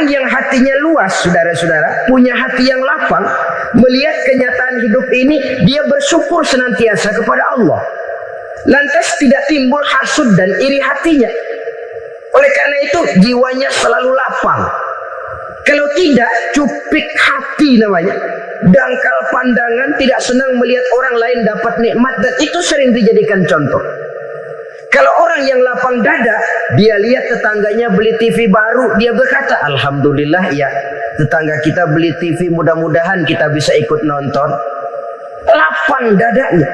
Orang yang hatinya luas, saudara-saudara, punya hati yang lapang, melihat kenyataan hidup ini, dia bersyukur senantiasa kepada Allah. Lantas tidak timbul hasud dan iri hatinya. Oleh karena itu jiwanya selalu lapang. Kalau tidak, cupik hati namanya, dangkal pandangan, tidak senang melihat orang lain dapat nikmat, dan itu sering dijadikan contoh. Kalau orang yang lapang dada, dia lihat tetangganya beli TV baru, dia berkata, alhamdulillah ya, tetangga kita beli TV, mudah-mudahan kita bisa ikut nonton. Lapang dadanya.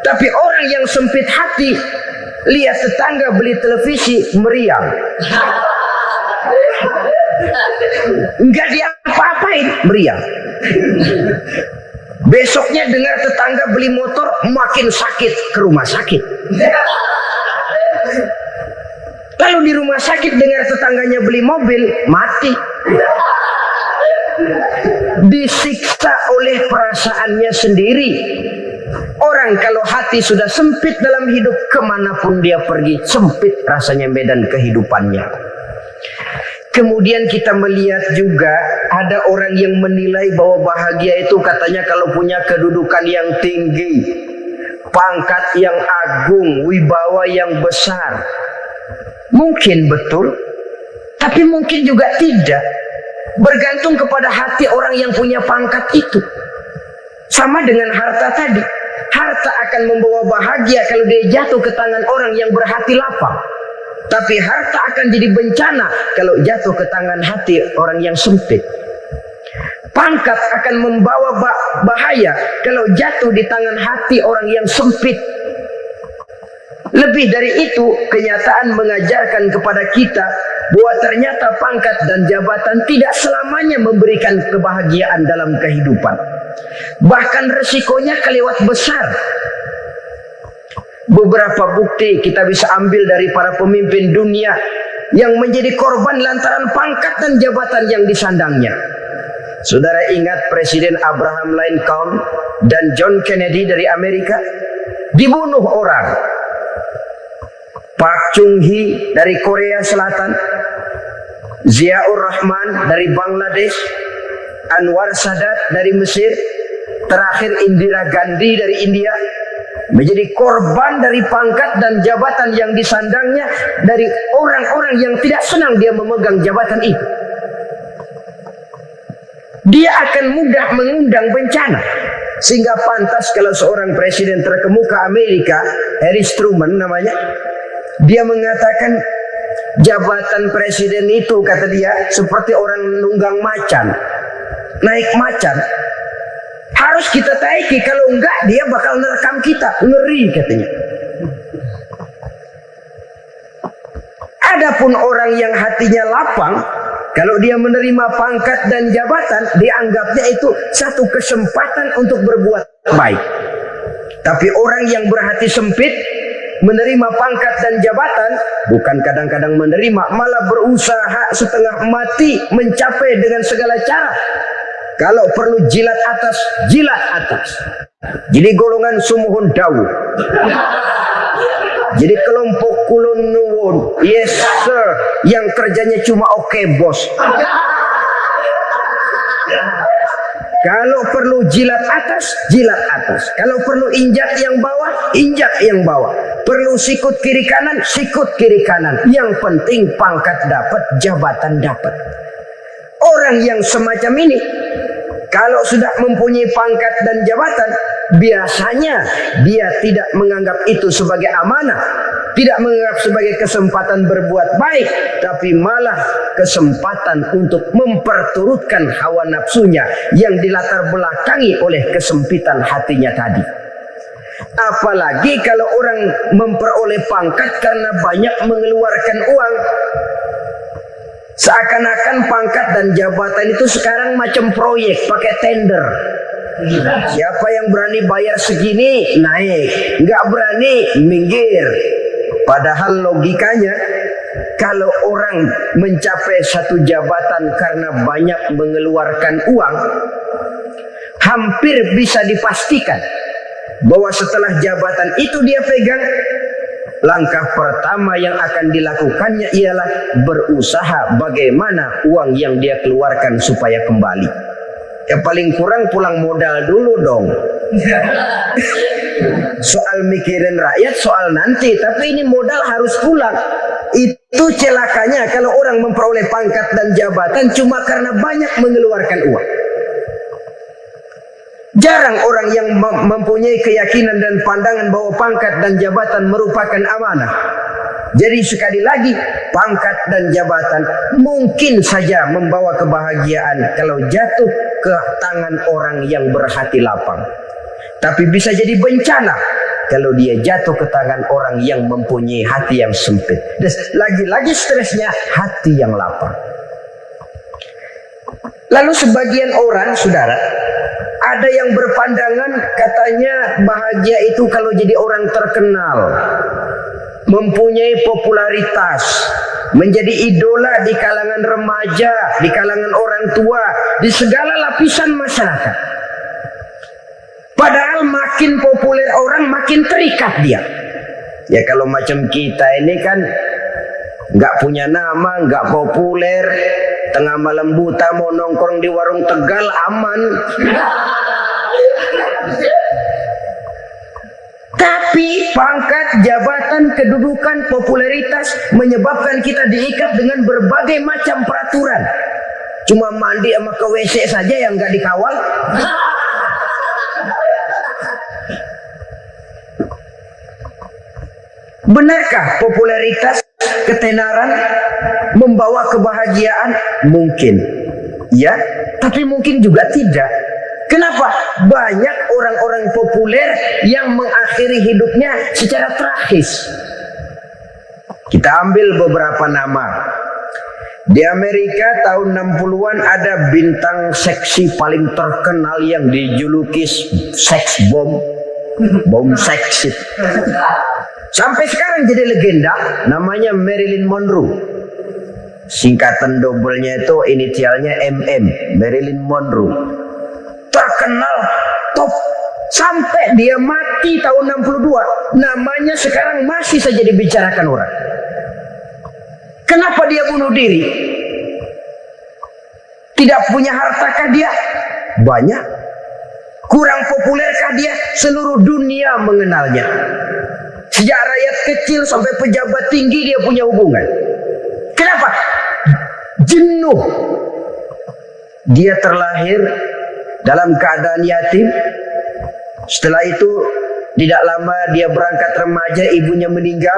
Tapi orang yang sempit hati, lihat tetangga beli televisi, meriang. Enggak diapa-apain, meriang. Besoknya dengar tetangga beli motor, makin sakit, ke rumah sakit. Lalu di rumah sakit dengar tetangganya beli mobil, mati. Disiksa oleh perasaannya sendiri. Orang kalau hati sudah sempit dalam hidup, kemanapun dia pergi, sempit rasanya medan kehidupannya. Kemudian kita melihat juga ada orang yang menilai bahwa bahagia itu katanya kalau punya kedudukan yang tinggi, pangkat yang agung, wibawa yang besar. Mungkin betul, tapi mungkin juga tidak. Bergantung kepada hati orang yang punya pangkat itu. Sama dengan harta tadi. Harta akan membawa bahagia kalau dia jatuh ke tangan orang yang berhati lapang. Tapi harta akan jadi bencana kalau jatuh ke tangan hati orang yang sempit. Pangkat akan membawa bahaya kalau jatuh di tangan hati orang yang sempit. Lebih dari itu, kenyataan mengajarkan kepada kita bahwa ternyata pangkat dan jabatan tidak selamanya memberikan kebahagiaan dalam kehidupan. Bahkan resikonya kelewat besar. Beberapa bukti kita bisa ambil dari para pemimpin dunia yang menjadi korban lantaran pangkat dan jabatan yang disandangnya. Saudara ingat Presiden Abraham Lincoln dan John Kennedy dari Amerika dibunuh orang. Park Chung-hee dari Korea Selatan, Ziaur Rahman dari Bangladesh, Anwar Sadat dari Mesir, terakhir Indira Gandhi dari India, menjadi korban dari pangkat dan jabatan yang disandangnya dari orang-orang yang tidak senang dia memegang jabatan itu. Dia akan mudah mengundang bencana. Sehingga pantas kalau seorang presiden terkemuka Amerika, Harry Truman namanya, dia mengatakan jabatan presiden itu, kata dia, seperti orang nunggang macan, naik macan. Harus kita taiki, kalau enggak dia bakal nerekam kita, ngeri katanya. Adapun orang yang hatinya lapang, kalau dia menerima pangkat dan jabatan, dianggapnya itu satu kesempatan untuk berbuat baik. Tapi orang yang berhati sempit, menerima pangkat dan jabatan, bukan kadang-kadang menerima, malah berusaha setengah mati mencapai dengan segala cara. Kalau perlu jilat atas, jilat atas. Jadi golongan sumuhun dawu. Jadi kelompok kulon nuwun, yes sir, yang kerjanya cuma oke bos. Kalau perlu jilat atas, jilat atas. Kalau perlu injak yang bawah, injak yang bawah. Perlu sikut kiri kanan, sikut kiri kanan. Yang penting pangkat dapat, jabatan dapat. Orang yang semacam ini, kalau sudah mempunyai pangkat dan jabatan, biasanya dia tidak menganggap itu sebagai amanah, tidak menganggap sebagai kesempatan berbuat baik, tapi malah kesempatan untuk memperturutkan hawa nafsunya yang dilatar belakangi oleh kesempitan hatinya tadi. Apalagi kalau orang memperoleh pangkat karena banyak mengeluarkan uang. Seakan-akan pangkat dan jabatan itu sekarang macam proyek, pakai tender. Siapa yang berani bayar segini, naik. Nggak berani, minggir. Padahal logikanya, kalau orang mencapai satu jabatan karena banyak mengeluarkan uang, hampir bisa dipastikan bahwa setelah jabatan itu dia pegang, Langkah pertama yang akan dilakukannya ialah berusaha bagaimana uang yang dia keluarkan supaya kembali. Ya paling kurang pulang modal dulu dong. Soal mikirin rakyat soal nanti, tapi ini modal harus pulang. Itu celakanya kalau orang memperoleh pangkat dan jabatan cuma karena banyak mengeluarkan uang. Jarang orang yang mempunyai keyakinan dan pandangan bahwa pangkat dan jabatan merupakan amanah. Jadi sekali lagi, pangkat dan jabatan mungkin saja membawa kebahagiaan kalau jatuh ke tangan orang yang berhati lapang. Tapi bisa jadi bencana kalau dia jatuh ke tangan orang yang mempunyai hati yang sempit. Dan lagi-lagi stresnya hati yang lapang. Lalu sebagian orang, saudara, ada yang berpandangan katanya bahagia itu kalau jadi orang terkenal, mempunyai popularitas, menjadi idola di kalangan remaja, di kalangan orang tua, di segala lapisan masyarakat. Padahal makin populer orang makin terikat dia. Ya kalau macam kita ini kan nggak punya nama, nggak populer, tengah malam buta mau nongkrong di warung Tegal aman. Tapi pangkat, jabatan, kedudukan, popularitas menyebabkan kita diikat dengan berbagai macam peraturan. Cuma mandi sama ke WC saja yang nggak dikawal. Benarkah popularitas, ketenaran membawa kebahagiaan? Mungkin, ya, tapi mungkin juga tidak. Kenapa? Banyak orang-orang populer yang mengakhiri hidupnya secara tragis. Kita ambil beberapa nama. Di Amerika tahun 60-an ada bintang seksi paling terkenal yang dijuluki seks bom. Bom seks. Sampai sekarang jadi legenda, namanya Marilyn Monroe. Singkatan dobelnya itu inisialnya MM, Marilyn Monroe. Terkenal, top, sampai dia mati tahun 62. Namanya sekarang masih saja dibicarakan orang. Kenapa dia bunuh diri? Tidak punya hartakah dia? Banyak. Kurang populerkah dia? Seluruh dunia mengenalnya. Sejak rakyat kecil sampai pejabat tinggi dia punya hubungan. Kenapa? Jenuh. Dia terlahir dalam keadaan yatim. Setelah itu tidak lama dia berangkat remaja, ibunya meninggal.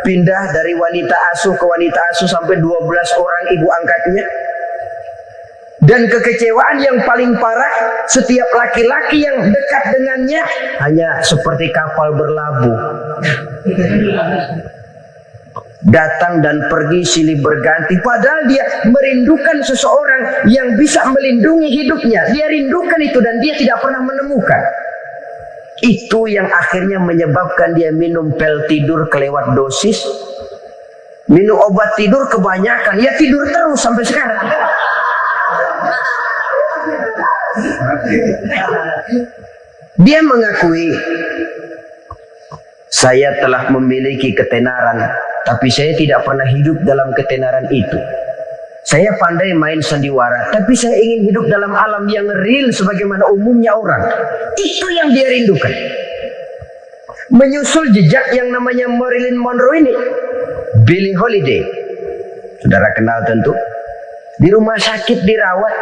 Pindah dari wanita asuh ke wanita asuh sampai 12 orang ibu angkatnya. Dan kekecewaan yang paling parah, setiap laki-laki yang dekat dengannya hanya seperti kapal berlabuh. Datang dan pergi silih berganti. Padahal dia merindukan seseorang yang bisa melindungi hidupnya. Dia rindukan itu dan dia tidak pernah menemukan. Itu yang akhirnya menyebabkan dia minum pil tidur kelewat dosis. Minum obat tidur kebanyakan. Ya tidur terus sampai sekarang. Dia mengakui, saya telah memiliki ketenaran, tapi saya tidak pernah hidup dalam ketenaran itu. Saya pandai main sandiwara, tapi saya ingin hidup dalam alam yang real sebagaimana umumnya orang. Itu yang dia rindukan. Menyusul jejak yang namanya Marilyn Monroe ini, Billie Holiday, saudara kenal tentu, di rumah sakit dirawat.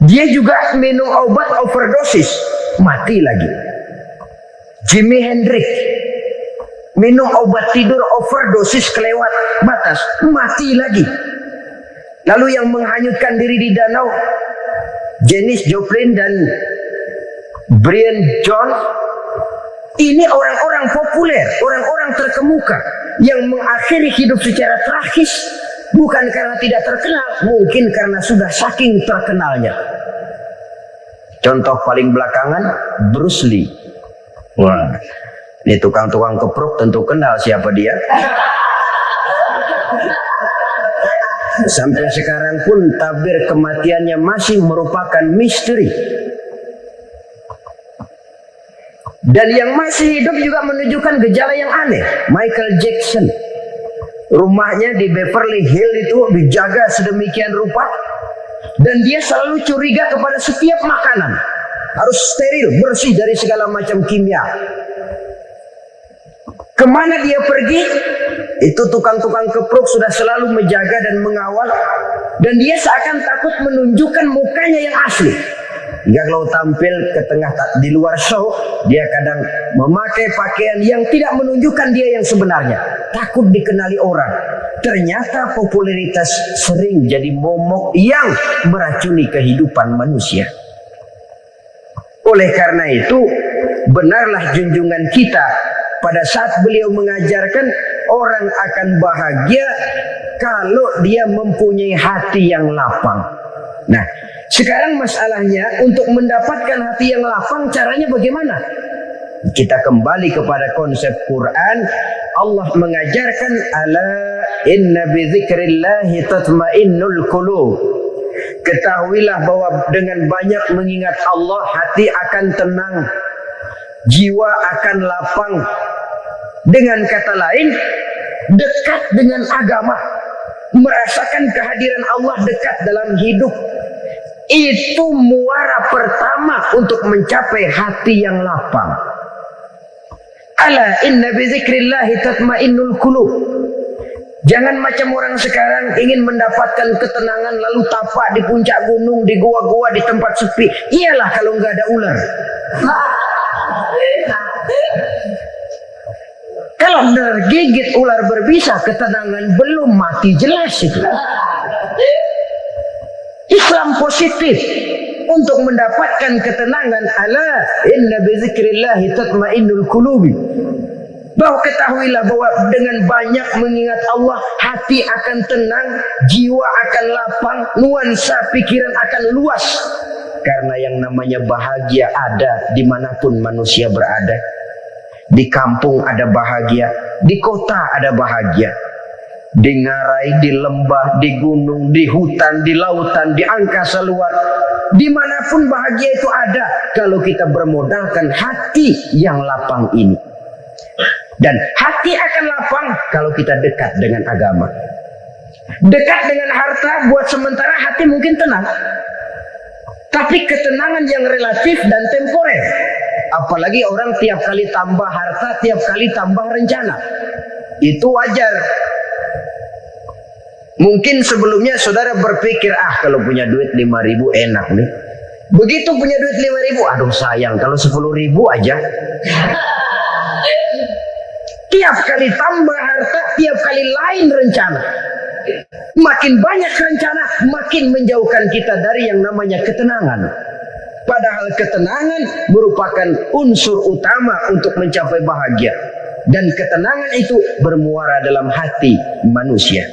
Dia juga minum obat overdosis, mati lagi. Jimi Hendrix minum obat tidur overdosis kelewat batas, mati lagi. Lalu yang menghanyutkan diri di danau, Janis Joplin dan Brian Jones. Ini orang-orang populer, orang-orang terkemuka yang mengakhiri hidup secara tragis. Bukan karena tidak terkenal, mungkin karena sudah saking terkenalnya. Contoh paling belakangan, Bruce Lee. Wah, ini tukang-tukang keprok tentu kenal siapa dia. Sampai sekarang pun tabir kematiannya masih merupakan misteri. Dan yang masih hidup juga menunjukkan gejala yang aneh. Michael Jackson, rumahnya di Beverly Hills itu dijaga sedemikian rupa, dan dia selalu curiga kepada setiap makanan harus steril, bersih dari segala macam kimia. Kemana dia pergi, itu tukang-tukang kepruk sudah selalu menjaga dan mengawal, dan dia seakan takut menunjukkan mukanya yang asli. Hingga kalau tampil ke tengah di luar show, dia kadang memakai pakaian yang tidak menunjukkan dia yang sebenarnya. Takut dikenali orang. Ternyata popularitas sering jadi momok yang meracuni kehidupan manusia. Oleh karena itu, benarlah junjungan kita pada saat beliau mengajarkan orang akan bahagia kalau dia mempunyai hati yang lapang. Nah, sekarang masalahnya untuk mendapatkan hati yang lapang, caranya bagaimana? Kita kembali kepada konsep Quran. Allah mengajarkan, ala inna bi dzikrillahi tatmainnul qulub. Ketahuilah bahwa dengan banyak mengingat Allah, hati akan tenang, jiwa akan lapang. Dengan kata lain, dekat dengan agama, merasakan kehadiran Allah dekat dalam hidup, itu muara pertama untuk mencapai hati yang lapang. Ala inna bi dzikrillahi tatmainnul qulub. Jangan macam orang sekarang ingin mendapatkan ketenangan lalu tapak di puncak gunung, di gua-gua, di tempat sepi. Iyalah kalau nggak ada ular. Kalau tergigit ular berbisa, ketenangan belum mati jelas itu. Islam positif untuk mendapatkan ketenangan. Ala inna bi dzikrillahi tatmainnul qulubi. Bahwa ketahuilah bahwa dengan banyak mengingat Allah, hati akan tenang, jiwa akan lapang, nuansa pikiran akan luas. Karena yang namanya bahagia ada dimanapun manusia berada. Di kampung ada bahagia, di kota ada bahagia. Di ngarai, di lembah, di gunung, di hutan, di lautan, di angkasa luar. Dimanapun bahagia itu ada kalau kita bermodalkan hati yang lapang ini. Dan hati akan lapang kalau kita dekat dengan agama. Dekat dengan harta buat sementara hati mungkin tenang. Tapi ketenangan yang relatif dan temporer. Apalagi orang tiap kali tambah harta, tiap kali tambah rencana. Itu wajar. Mungkin sebelumnya saudara berpikir, kalau punya duit 5.000 enak nih. Begitu punya duit 5.000, aduh sayang kalau 10.000 aja. Tiap kali tambah harta, tiap kali lain rencana. Makin banyak rencana, makin menjauhkan kita dari yang namanya ketenangan. Padahal ketenangan merupakan unsur utama untuk mencapai bahagia. Dan ketenangan itu bermuara dalam hati manusia.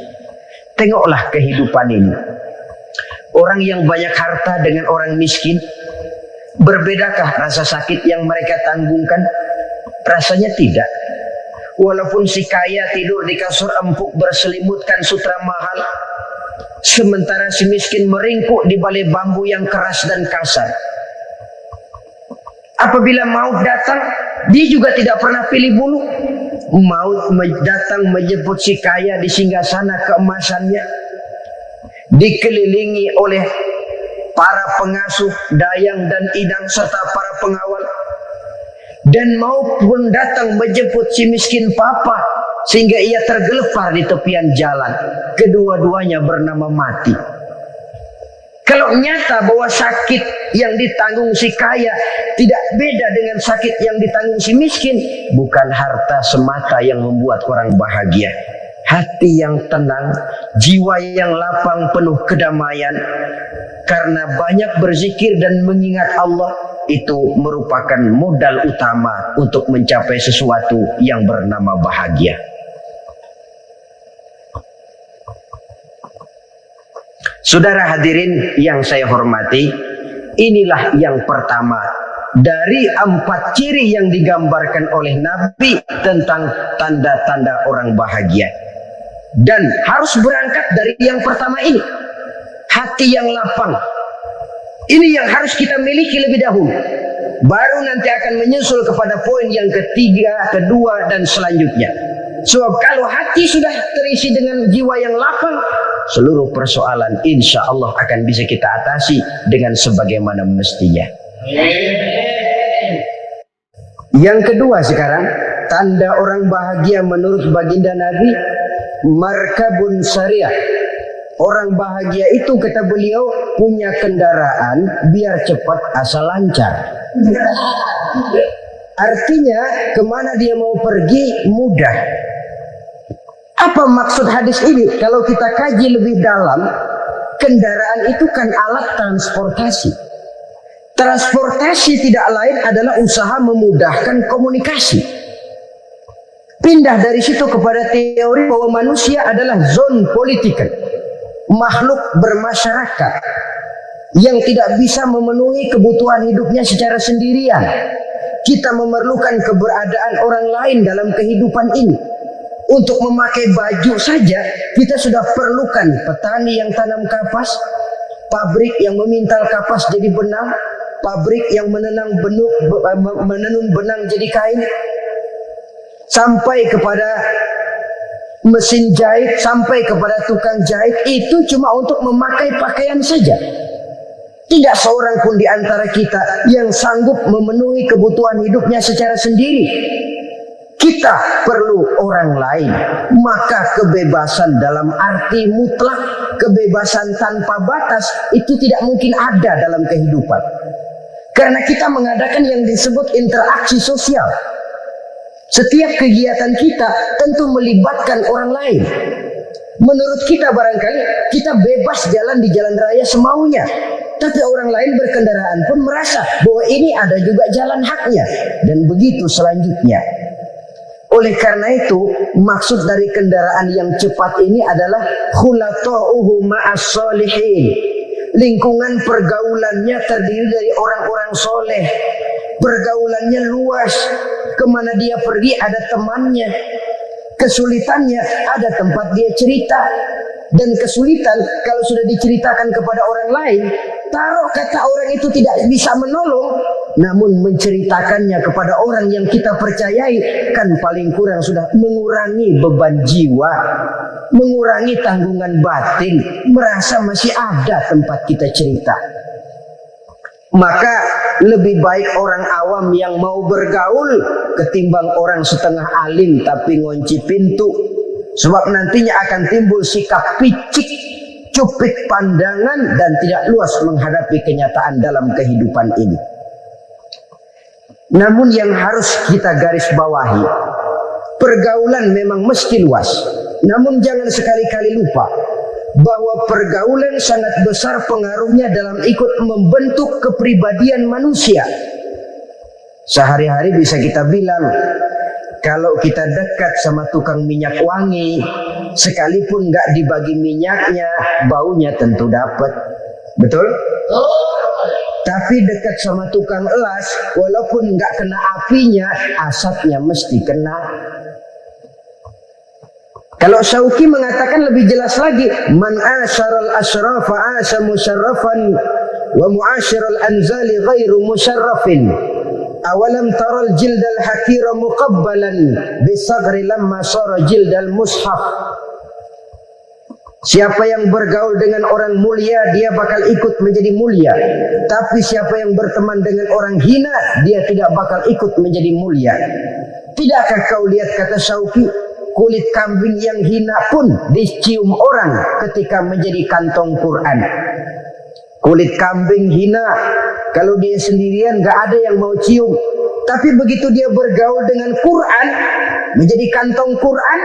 Tengoklah kehidupan ini. Orang yang banyak harta dengan orang miskin, berbedakah rasa sakit yang mereka tanggungkan? Rasanya tidak. Walaupun si kaya tidur di kasur empuk berselimutkan sutra mahal, sementara si miskin meringkuk di balai bambu yang keras dan kasar. Apabila maut datang, dia juga tidak pernah pilih bulu. Maut datang menjemput si kaya di singgasana keemasannya, dikelilingi oleh para pengasuh, dayang dan idang serta para pengawal. Dan maupun datang menjemput si miskin papa sehingga ia tergelepar di tepian jalan. Kedua-duanya bernama mati. Kalau nyata bahwa sakit yang ditanggung si kaya tidak beda dengan sakit yang ditanggung si miskin, bukan harta semata yang membuat orang bahagia. Hati yang tenang, jiwa yang lapang penuh kedamaian. Karena banyak berzikir dan mengingat Allah, itu merupakan modal utama untuk mencapai sesuatu yang bernama bahagia. Saudara hadirin yang saya hormati, inilah yang pertama dari 4 ciri yang digambarkan oleh Nabi tentang tanda-tanda orang bahagia. Dan harus berangkat dari yang pertama ini, hati yang lapang. Ini yang harus kita miliki lebih dahulu. Baru nanti akan menyusul kepada poin yang ketiga, kedua, dan selanjutnya. Sebab kalau hati sudah terisi dengan jiwa yang lapang, seluruh persoalan insya Allah akan bisa kita atasi dengan sebagaimana mestinya. Yang kedua sekarang, tanda orang bahagia menurut baginda Nabi, markabun syariah. Orang bahagia itu kata beliau punya kendaraan biar cepat asal lancar. Artinya kemana dia mau pergi mudah. Apa maksud hadis ini? Kalau kita kaji lebih dalam, kendaraan itu kan alat transportasi. Transportasi tidak lain adalah usaha memudahkan komunikasi. Pindah dari situ kepada teori bahwa manusia adalah zon political, makhluk bermasyarakat yang tidak bisa memenuhi kebutuhan hidupnya secara sendirian. Kita memerlukan keberadaan orang lain dalam kehidupan ini. Untuk memakai baju saja kita sudah perlukan petani yang tanam kapas, pabrik yang memintal kapas jadi benang, pabrik yang menenun benang jadi kain, sampai kepada mesin jahit, sampai kepada tukang jahit. Itu cuma untuk memakai pakaian saja. Tidak seorang pun di antara kita yang sanggup memenuhi kebutuhan hidupnya secara sendiri. Kita perlu orang lain. Maka kebebasan dalam arti mutlak, kebebasan tanpa batas, itu tidak mungkin ada dalam kehidupan. Karena kita mengadakan yang disebut interaksi sosial. Setiap kegiatan kita tentu melibatkan orang lain. Menurut kita barangkali kita bebas jalan di jalan raya semaunya. Tapi orang lain berkendaraan pun merasa bahwa ini ada juga jalan haknya. Dan begitu selanjutnya. Oleh karena itu, maksud dari kendaraan yang cepat ini adalah khulata'uhu ma'as solihin. Lingkungan pergaulannya terdiri dari orang-orang soleh. Pergaulannya luas. Kemana dia pergi ada temannya. Kesulitannya ada tempat dia cerita. Dan kesulitan kalau sudah diceritakan kepada orang lain, taruh kata orang itu tidak bisa menolong, namun menceritakannya kepada orang yang kita percayai, kan paling kurang sudah mengurangi beban jiwa, mengurangi tanggungan batin, merasa masih ada tempat kita cerita. Maka lebih baik orang awam yang mau bergaul ketimbang orang setengah alim tapi ngunci pintu. Sebab nantinya akan timbul sikap picik, cupik pandangan, dan tidak luas menghadapi kenyataan dalam kehidupan ini. Namun yang harus kita garis bawahi, pergaulan memang mesti luas. Namun jangan sekali-kali lupa bahwa pergaulan sangat besar pengaruhnya dalam ikut membentuk kepribadian manusia. Sehari-hari bisa kita bilang, kalau kita dekat sama tukang minyak wangi, sekalipun nggak dibagi minyaknya, baunya tentu dapat. Betul? Tapi dekat sama tukang elas, walaupun nggak kena apinya, asapnya mesti kena. Kalau Syauqi mengatakan lebih jelas lagi, man asyaral asrafa asa musyarrafan wa muasyiral anzali ghairu musyarrafin. Awalam taral jildal hakira muqabbalan bisagri lamma sara jildal mushaf. Siapa yang bergaul dengan orang mulia, dia bakal ikut menjadi mulia. Tapi siapa yang berteman dengan orang hina, dia tidak bakal ikut menjadi mulia. Tidakkah kau lihat, kata Syauqi, kulit kambing yang hina pun dicium orang ketika menjadi kantong Quran. Kulit kambing hina, kalau dia sendirian gak ada yang mau cium. Tapi begitu dia bergaul dengan Quran, menjadi kantong Quran,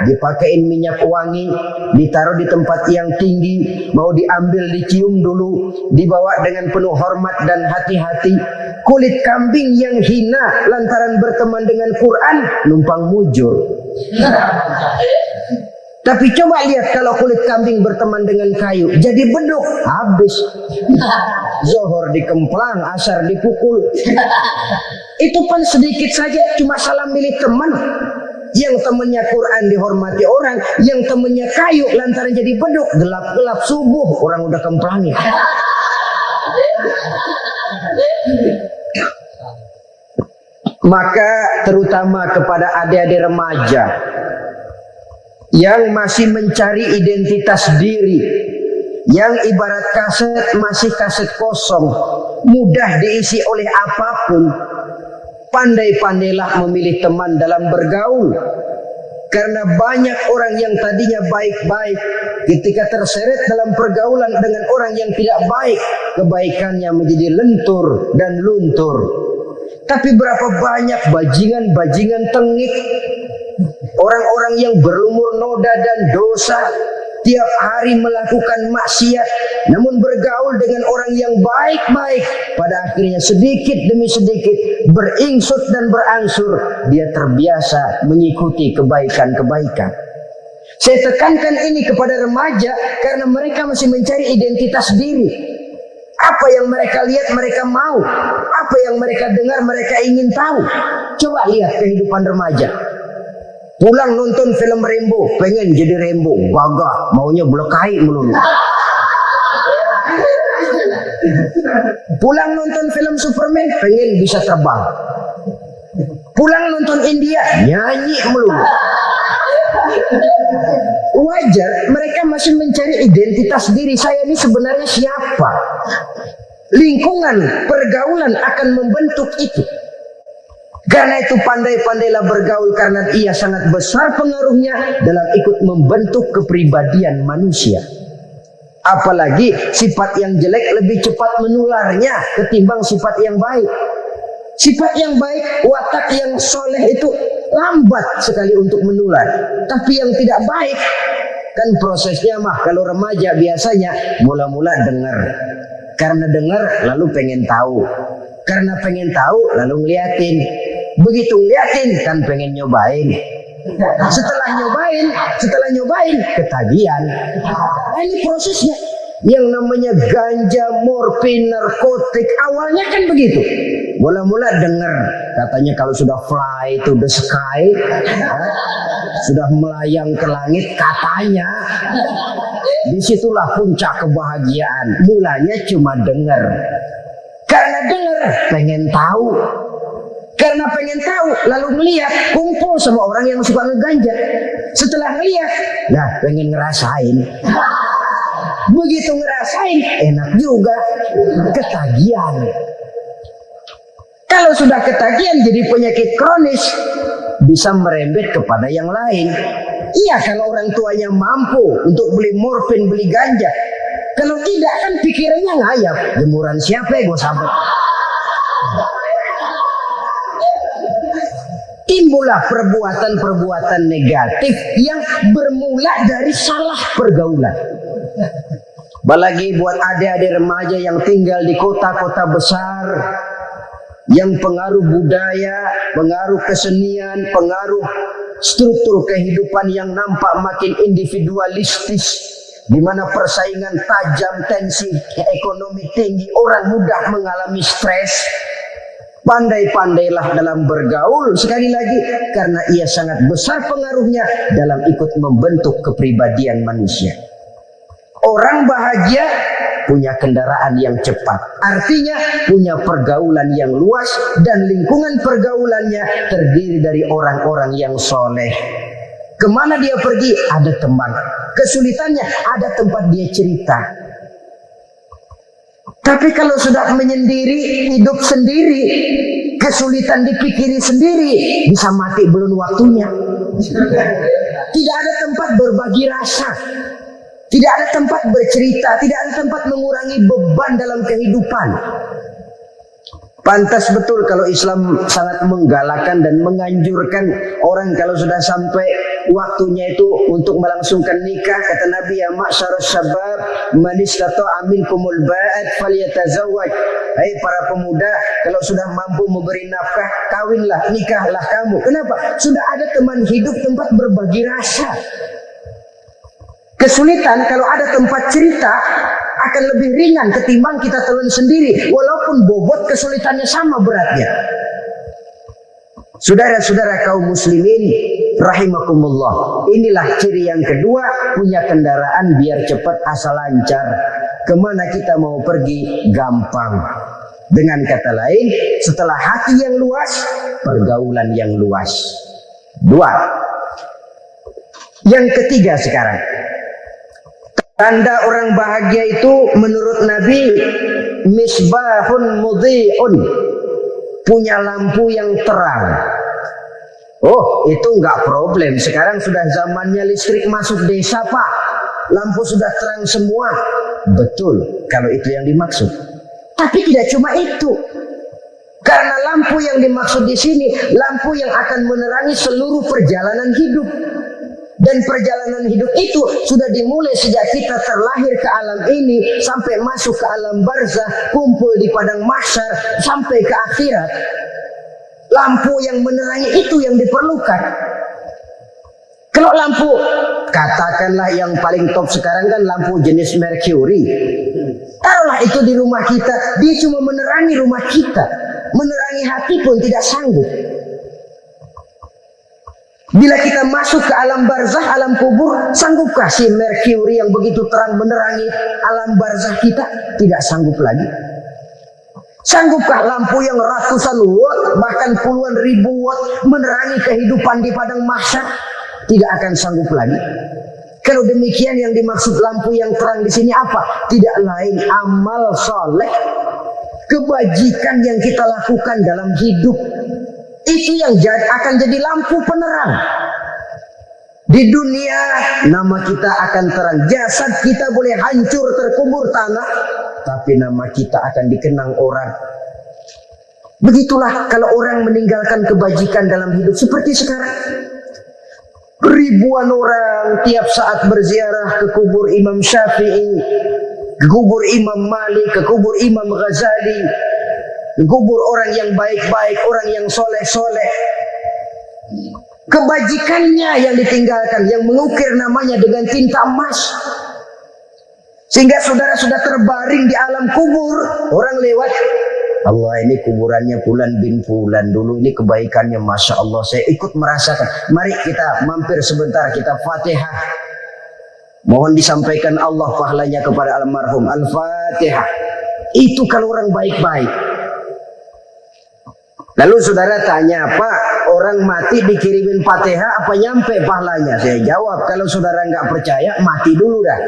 dipakein minyak wangi, ditaruh di tempat yang tinggi, mau diambil dicium dulu, dibawa dengan penuh hormat dan hati-hati. Kulit kambing yang hina lantaran berteman dengan Quran, numpang mujur. Tapi coba lihat kalau kulit kambing berteman dengan kayu, jadi beduk, habis. Zohor dikemplang, asar dipukul. Itu pun sedikit saja, cuma salah milih teman. Yang temannya Quran dihormati orang, yang temannya kayu lantaran jadi beduk, gelap-gelap subuh orang udah kemplangi. Maka terutama kepada adik-adik remaja yang masih mencari identitas diri, yang ibarat kaset masih kaset kosong, mudah diisi oleh apapun, pandai-pandailah memilih teman dalam bergaul. Karena banyak orang yang tadinya baik-baik, ketika terseret dalam pergaulan dengan orang yang tidak baik, kebaikannya menjadi lentur dan luntur. Tapi berapa banyak bajingan-bajingan tengik, orang-orang yang berlumur noda dan dosa, tiap hari melakukan maksiat, namun bergaul dengan orang yang baik-baik, pada akhirnya sedikit demi sedikit beringsut dan berangsur dia terbiasa mengikuti kebaikan-kebaikan. Saya tekankan ini kepada remaja karena mereka masih mencari identitas diri. Apa yang mereka lihat mereka mau, apa yang mereka dengar mereka ingin tahu. Coba lihat kehidupan remaja. Pulang nonton film Rambo, pengen jadi Rambo, gagah, maunya belekai melulu. Pulang nonton film Superman, pengen bisa terbang. Pulang nonton India, nyanyi melulu. Wajar, mereka masih mencari identitas diri. Saya ini sebenarnya siapa? Lingkungan, pergaulan akan membentuk itu. Karena itu pandai-pandailah bergaul karena ia sangat besar pengaruhnya dalam ikut membentuk kepribadian manusia. Apalagi sifat yang jelek lebih cepat menularnya ketimbang sifat yang baik. Sifat yang baik, watak yang soleh itu lambat sekali untuk menular. Tapi yang tidak baik, kan prosesnya mah kalau remaja biasanya mula-mula dengar. Karena dengar lalu pengen tahu. Karena pengen tahu lalu ngeliatin. Begitu ngeliatin kan pengen nyobain. Setelah nyobain ketagihan. Nah, ini prosesnya. Yang namanya ganja, morfin, narkotik awalnya kan begitu. Mula-mula dengar katanya kalau sudah fly to the sky, sudah melayang ke langit katanya, disitulah puncak kebahagiaan. Mulanya cuma dengar. Karena dengar pengen tahu. Karena pengen tahu lalu melihat, kumpul sama orang yang suka ngeganja. Setelah ngelihat, nah pengen ngerasain. Begitu ngerasain enak juga, ketagihan. Kalau sudah ketagihan jadi penyakit kronis, bisa merembet kepada yang lain. Iya, kalau orang tuanya mampu untuk beli morfin, beli ganja. Kalau tidak kan pikirannya ngayap. Jemuran siapa ya gue sahabat? Timbullah perbuatan-perbuatan negatif yang bermula dari salah pergaulan. Apalagi buat adik-adik remaja yang tinggal di kota-kota besar, yang pengaruh budaya, pengaruh kesenian, pengaruh struktur kehidupan yang nampak makin individualistis, di mana persaingan tajam, tensi ekonomi tinggi, orang mudah mengalami stres. Pandai-pandailah dalam bergaul, sekali lagi, karena ia sangat besar pengaruhnya dalam ikut membentuk kepribadian manusia. Orang bahagia punya kendaraan yang cepat, artinya punya pergaulan yang luas, dan lingkungan pergaulannya terdiri dari orang-orang yang soleh. Kemana dia pergi ada teman, kesulitannya ada tempat dia cerita. Tapi kalau sudah menyendiri, hidup sendiri, kesulitan dipikiri sendiri, bisa mati belum waktunya. Tidak ada tempat berbagi rasa, tidak ada tempat bercerita, tidak ada tempat mengurangi beban dalam kehidupan. Pantas betul kalau Islam sangat menggalakkan dan menganjurkan orang kalau sudah sampai waktunya itu untuk melangsungkan nikah. Kata Nabi, ya ma'syarus syabab man istata'a minkumul ba'at falyatazawwaj. Hai para pemuda, kalau sudah mampu memberi nafkah, kawinlah, nikahlah kamu. Kenapa? Sudah ada teman hidup, tempat berbagi rasa. Kesulitan kalau ada tempat cerita akan lebih ringan ketimbang kita telan sendiri, walaupun bobot kesulitannya sama beratnya. Saudara-saudara kaum muslimin rahimakumullah, inilah ciri yang kedua, punya kendaraan biar cepat asal lancar. Kemana kita mau pergi gampang. Dengan kata lain, setelah hati yang luas, pergaulan yang luas. 2. Yang ketiga sekarang, tanda orang bahagia itu menurut Nabi, misbahun mudhi'un, punya lampu yang terang. Oh, itu enggak problem. Sekarang sudah zamannya listrik masuk desa, Pak. Lampu sudah terang semua. Betul, kalau itu yang dimaksud. Tapi tidak cuma itu. Karena lampu yang dimaksud di sini, lampu yang akan menerangi seluruh perjalanan hidup. Dan perjalanan hidup itu sudah dimulai sejak kita terlahir ke alam ini, sampai masuk ke alam barzah, kumpul di padang mahsyar, sampai ke akhirat. Lampu yang menerangi itu yang diperlukan. Kalau lampu, katakanlah yang paling top sekarang kan lampu jenis Mercury. Taruhlah itu di rumah kita, dia cuma menerangi rumah kita. Menerangi hati pun tidak sanggup. Bila kita masuk ke alam barzah, alam kubur, sanggupkah si Mercury yang begitu terang menerangi alam barzah kita? Tidak sanggup lagi. Sanggupkah lampu yang ratusan watt, bahkan puluhan ribu watt menerangi kehidupan di padang mahsyar? Tidak akan sanggup lagi. Kalau demikian, yang dimaksud lampu yang terang di sini apa? Tidak lain amal soleh, kebajikan yang kita lakukan dalam hidup. Itu yang akan jadi lampu penerang. Di dunia nama kita akan terang. Jasad kita boleh hancur terkubur tanah, tapi nama kita akan dikenang orang. Begitulah kalau orang meninggalkan kebajikan dalam hidup seperti sekarang. Ribuan orang tiap saat berziarah ke kubur Imam Syafi'i, ke kubur Imam Malik, ke kubur Imam Ghazali, ke kubur orang yang baik-baik, orang yang soleh-soleh. Kebajikannya yang ditinggalkan, yang mengukir namanya dengan tinta emas. Sehingga saudara sudah terbaring di alam kubur, orang lewat, Allah, ini kuburannya Fulan bin Fulan, dulu ini kebaikannya Masya Allah, saya ikut merasakan. Mari kita mampir sebentar, kita Fatihah. Mohon disampaikan Allah pahalanya kepada almarhum. Al-Fatihah. Itu kalau orang baik-baik. Lalu saudara tanya, Pak, orang mati dikirimin Fatihah apa nyampe pahalanya? Saya jawab, kalau saudara nggak percaya, mati dulu dah.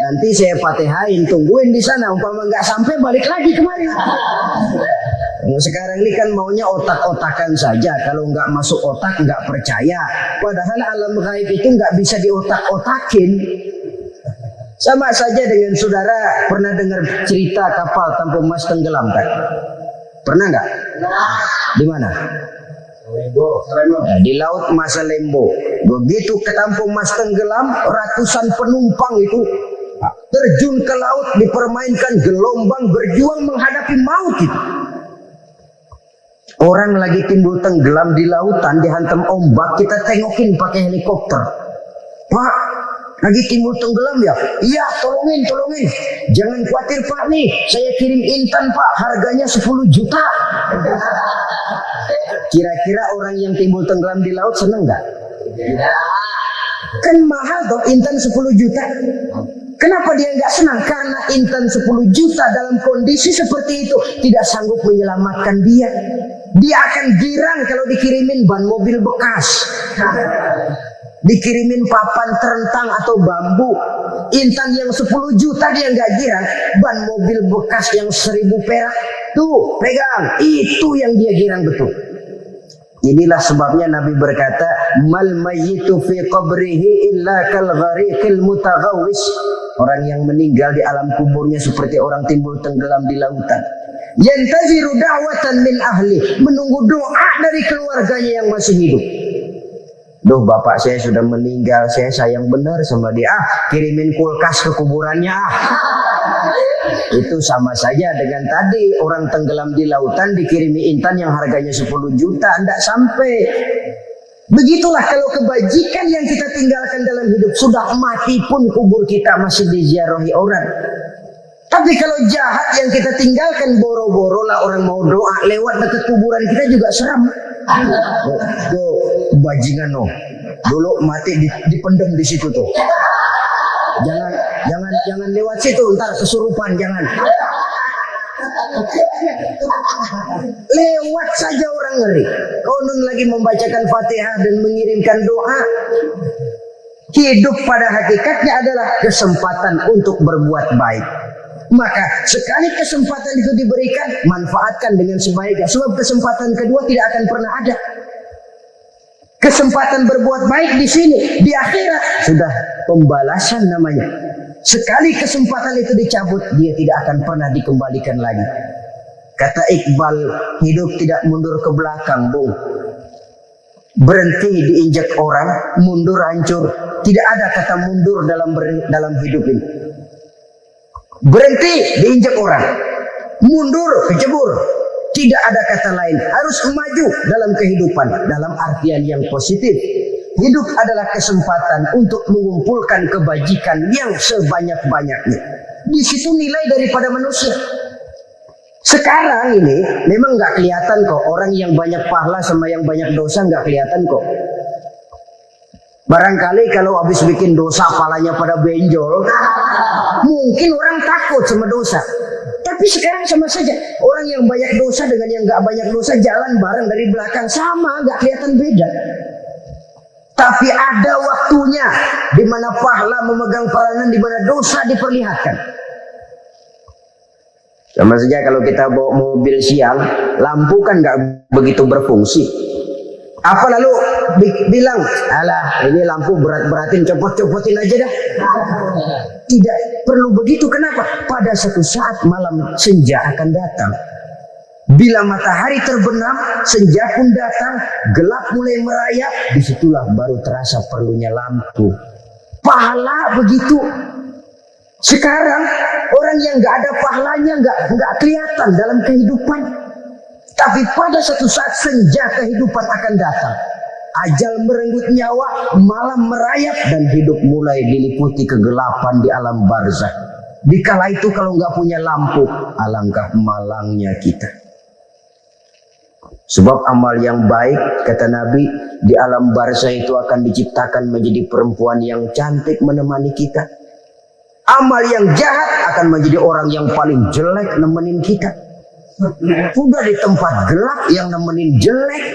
Nanti saya Fatihain, tungguin di sana. Umpama nggak sampai, balik lagi kemari. Sekarang ini kan maunya otak-otakan saja. Kalau nggak masuk otak, nggak percaya. Padahal alam gaib itu nggak bisa diotak-otakin. Sama saja dengan saudara pernah dengar cerita kapal tanpa emas tenggelam kan? Pernah nggak? Di mana? Nah, di laut Masa Lembo. Begitu ke Tampung Mas tenggelam, ratusan penumpang itu terjun ke laut, dipermainkan gelombang, berjuang menghadapi maut itu. Orang lagi timbul tenggelam di lautan, dihantam ombak, kita tengokin pakai helikopter. Pak, lagi timbul tenggelam ya? Iya, tolongin. Jangan khawatir Pak nih, saya kirim intan Pak, harganya 10 juta. Kira-kira orang yang timbul tenggelam di laut seneng nggak? Kan mahal toh intan 10 juta. Kenapa dia nggak senang? Karena intan 10 juta dalam kondisi seperti itu tidak sanggup menyelamatkan dia. Dia akan girang kalau dikirimin ban mobil bekas, dikirimin papan terentang atau bambu. Intan yang 10 juta dia nggak girang. Ban mobil bekas yang 1000 perak, tuh pegang, itu yang dia girang betul. Inilah sebabnya Nabi berkata, mal mayyitu fi qabrihi illa kal ghariqil mutaghawwis. Orang yang meninggal di alam kuburnya seperti orang timbul tenggelam di lautan. Yantaziru da'watan min ahli, menunggu doa dari keluarganya yang masih hidup. Duh, bapak saya sudah meninggal, saya sayang benar sama dia. Kirimin kulkas ke kuburannya. Itu sama saja dengan tadi orang tenggelam di lautan dikirimi intan yang harganya 10 juta, tidak sampai. Begitulah kalau kebajikan yang kita tinggalkan dalam hidup, sudah mati pun kubur kita masih diziarahi orang. Tapi kalau jahat yang kita tinggalkan, boro-boro lah orang mau doa lewat dekat kuburan kita juga seram. Tuh bajingan no, dulu mati dipendam di situ tuh. Jangan lewat situ, ntar kesurupan, jangan. Lewat saja orang ngeri. Konon lagi membacakan Fatihah dan mengirimkan doa. Hidup pada hakikatnya adalah kesempatan untuk berbuat baik. Maka sekali kesempatan itu diberikan, manfaatkan dengan sebaiknya. Sebab kesempatan kedua tidak akan pernah ada. Kesempatan berbuat baik di sini, di akhirat sudah pembalasan namanya. Sekali kesempatan itu dicabut, dia tidak akan pernah dikembalikan lagi. Kata Iqbal, hidup tidak mundur ke belakang, Bung. Berhenti diinjak orang, mundur hancur. Tidak ada kata mundur dalam hidup ini. Berhenti diinjak orang, mundur kecebur. Tidak ada kata lain. Harus maju dalam kehidupan, dalam artian yang positif. Hidup adalah kesempatan untuk mengumpulkan kebajikan yang sebanyak-banyaknya. Di situ nilai daripada manusia. Sekarang ini memang nggak kelihatan kok, orang yang banyak pahala sama yang banyak dosa nggak kelihatan kok. Barangkali kalau habis bikin dosa palanya pada benjol, mungkin orang takut sama dosa. Tapi sekarang sama saja, orang yang banyak dosa dengan yang nggak banyak dosa jalan bareng dari belakang sama, nggak kelihatan beda. Tapi ada waktunya di mana pahala memegang peranan, di mana dosa diperlihatkan. Sama saja kalau kita bawa mobil siang, lampu kan nggak begitu berfungsi. Apa lalu bilang, alah ini lampu berat-beratin, copot-copotin aja dah. Tidak perlu begitu. Kenapa? Pada satu saat malam senja akan datang. Bila matahari terbenam, senja pun datang, gelap mulai merayap, disitulah baru terasa perlunya lampu. Pahala begitu. Sekarang orang yang nggak ada pahalanya nggak kelihatan dalam kehidupan. Tapi pada satu saat senja kehidupan akan datang. Ajal merenggut nyawa, malam merayap, dan hidup mulai diliputi kegelapan di alam barzakh. Dikala itu kalau nggak punya lampu, alangkah malangnya kita. Sebab amal yang baik, kata Nabi, di alam barzakh itu akan diciptakan menjadi perempuan yang cantik menemani kita. Amal yang jahat akan menjadi orang yang paling jelek nemenin kita. Udah di tempat gelap yang nemenin jelek.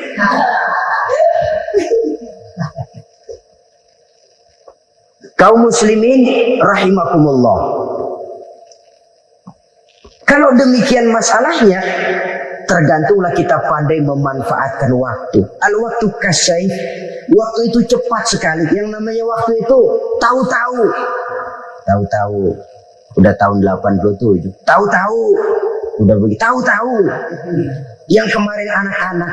Kaum muslimin rahimakumullah. Kalau demikian masalahnya, tergantunglah kita pandai memanfaatkan waktu. Al-waktu kasayf, waktu itu cepat sekali. Yang namanya waktu itu tahu-tahu. Udah tahun 87. Tahu-tahu. Udah begitu. Tahu-tahu. Yang kemarin anak-anak,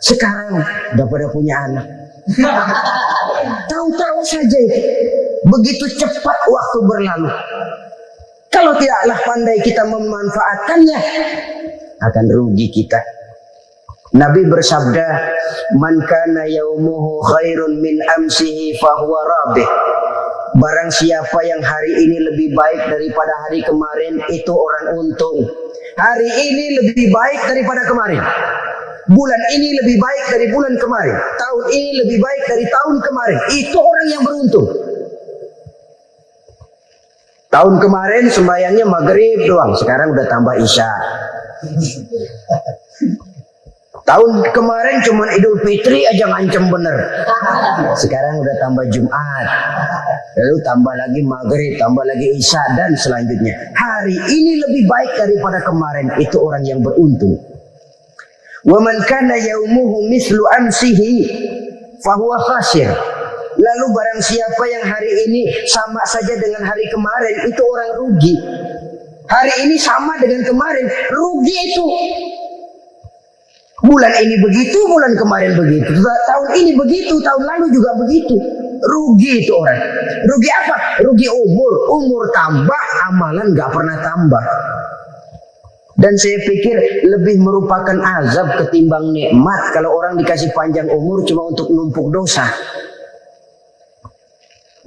sekarang udah pada punya anak. Tahu-tahu saja itu. Begitu cepat waktu berlalu. Kalau tidaklah pandai kita memanfaatkannya, akan rugi kita. Nabi bersabda, "Man kana yaumuhu khairun min amsihi fahuwa rabih." Barang siapa yang hari ini lebih baik daripada hari kemarin, itu orang untung. Hari ini lebih baik daripada kemarin. Bulan ini lebih baik dari bulan kemarin. Tahun ini lebih baik dari tahun kemarin. Itu orang yang beruntung. Tahun kemarin sembahyangnya maghrib doang, sekarang udah tambah isya. Tahun kemarin cuma Idul Fitri aja ngancem bener. Sekarang udah tambah Jumat. Lalu tambah lagi maghrib, tambah lagi isya, dan selanjutnya. Hari ini lebih baik daripada kemarin. Itu orang yang beruntung. Wa man kana yaumuhu mislu amsihi fahuwa khasir. Lalu barang siapa yang hari ini sama saja dengan hari kemarin, itu orang rugi. Hari ini sama dengan kemarin, rugi itu. Bulan ini begitu, bulan kemarin begitu. Tahun ini begitu, tahun lalu juga begitu. Rugi itu orang. Rugi apa? Rugi umur. Umur tambah, amalan gak pernah tambah. Dan saya pikir lebih merupakan azab ketimbang nikmat kalau orang dikasih panjang umur cuma untuk numpuk dosa.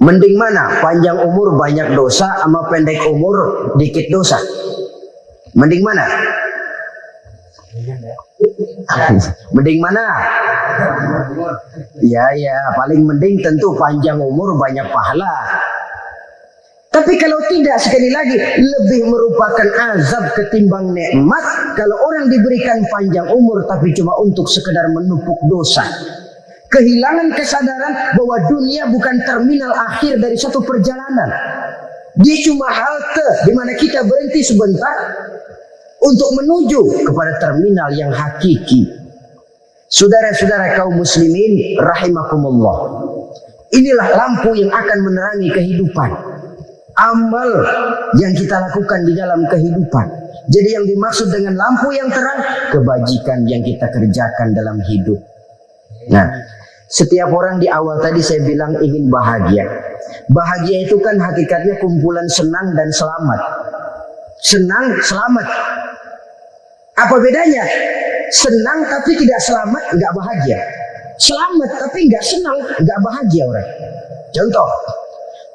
Mending mana? Panjang umur banyak dosa sama pendek umur dikit dosa. Mending mana? Mending mana? Ya, paling mending tentu panjang umur banyak pahala. Tapi kalau tidak, sekali lagi, lebih merupakan azab ketimbang nikmat kalau orang diberikan panjang umur tapi cuma untuk sekedar menumpuk dosa. Kehilangan kesadaran bahwa dunia bukan terminal akhir dari satu perjalanan. Dia cuma halte di mana kita berhenti sebentar untuk menuju kepada terminal yang hakiki. Saudara-saudara kaum muslimin rahimakumullah. Inilah lampu yang akan menerangi kehidupan. Amal yang kita lakukan di dalam kehidupan. Jadi yang dimaksud dengan lampu yang terang, kebajikan yang kita kerjakan dalam hidup. Nah, setiap orang di awal tadi saya bilang ingin bahagia. Bahagia itu kan hakikatnya kumpulan senang dan selamat. Senang, selamat. Apa bedanya? Senang tapi tidak selamat, nggak bahagia. Selamat tapi nggak senang, nggak bahagia orang. Contoh,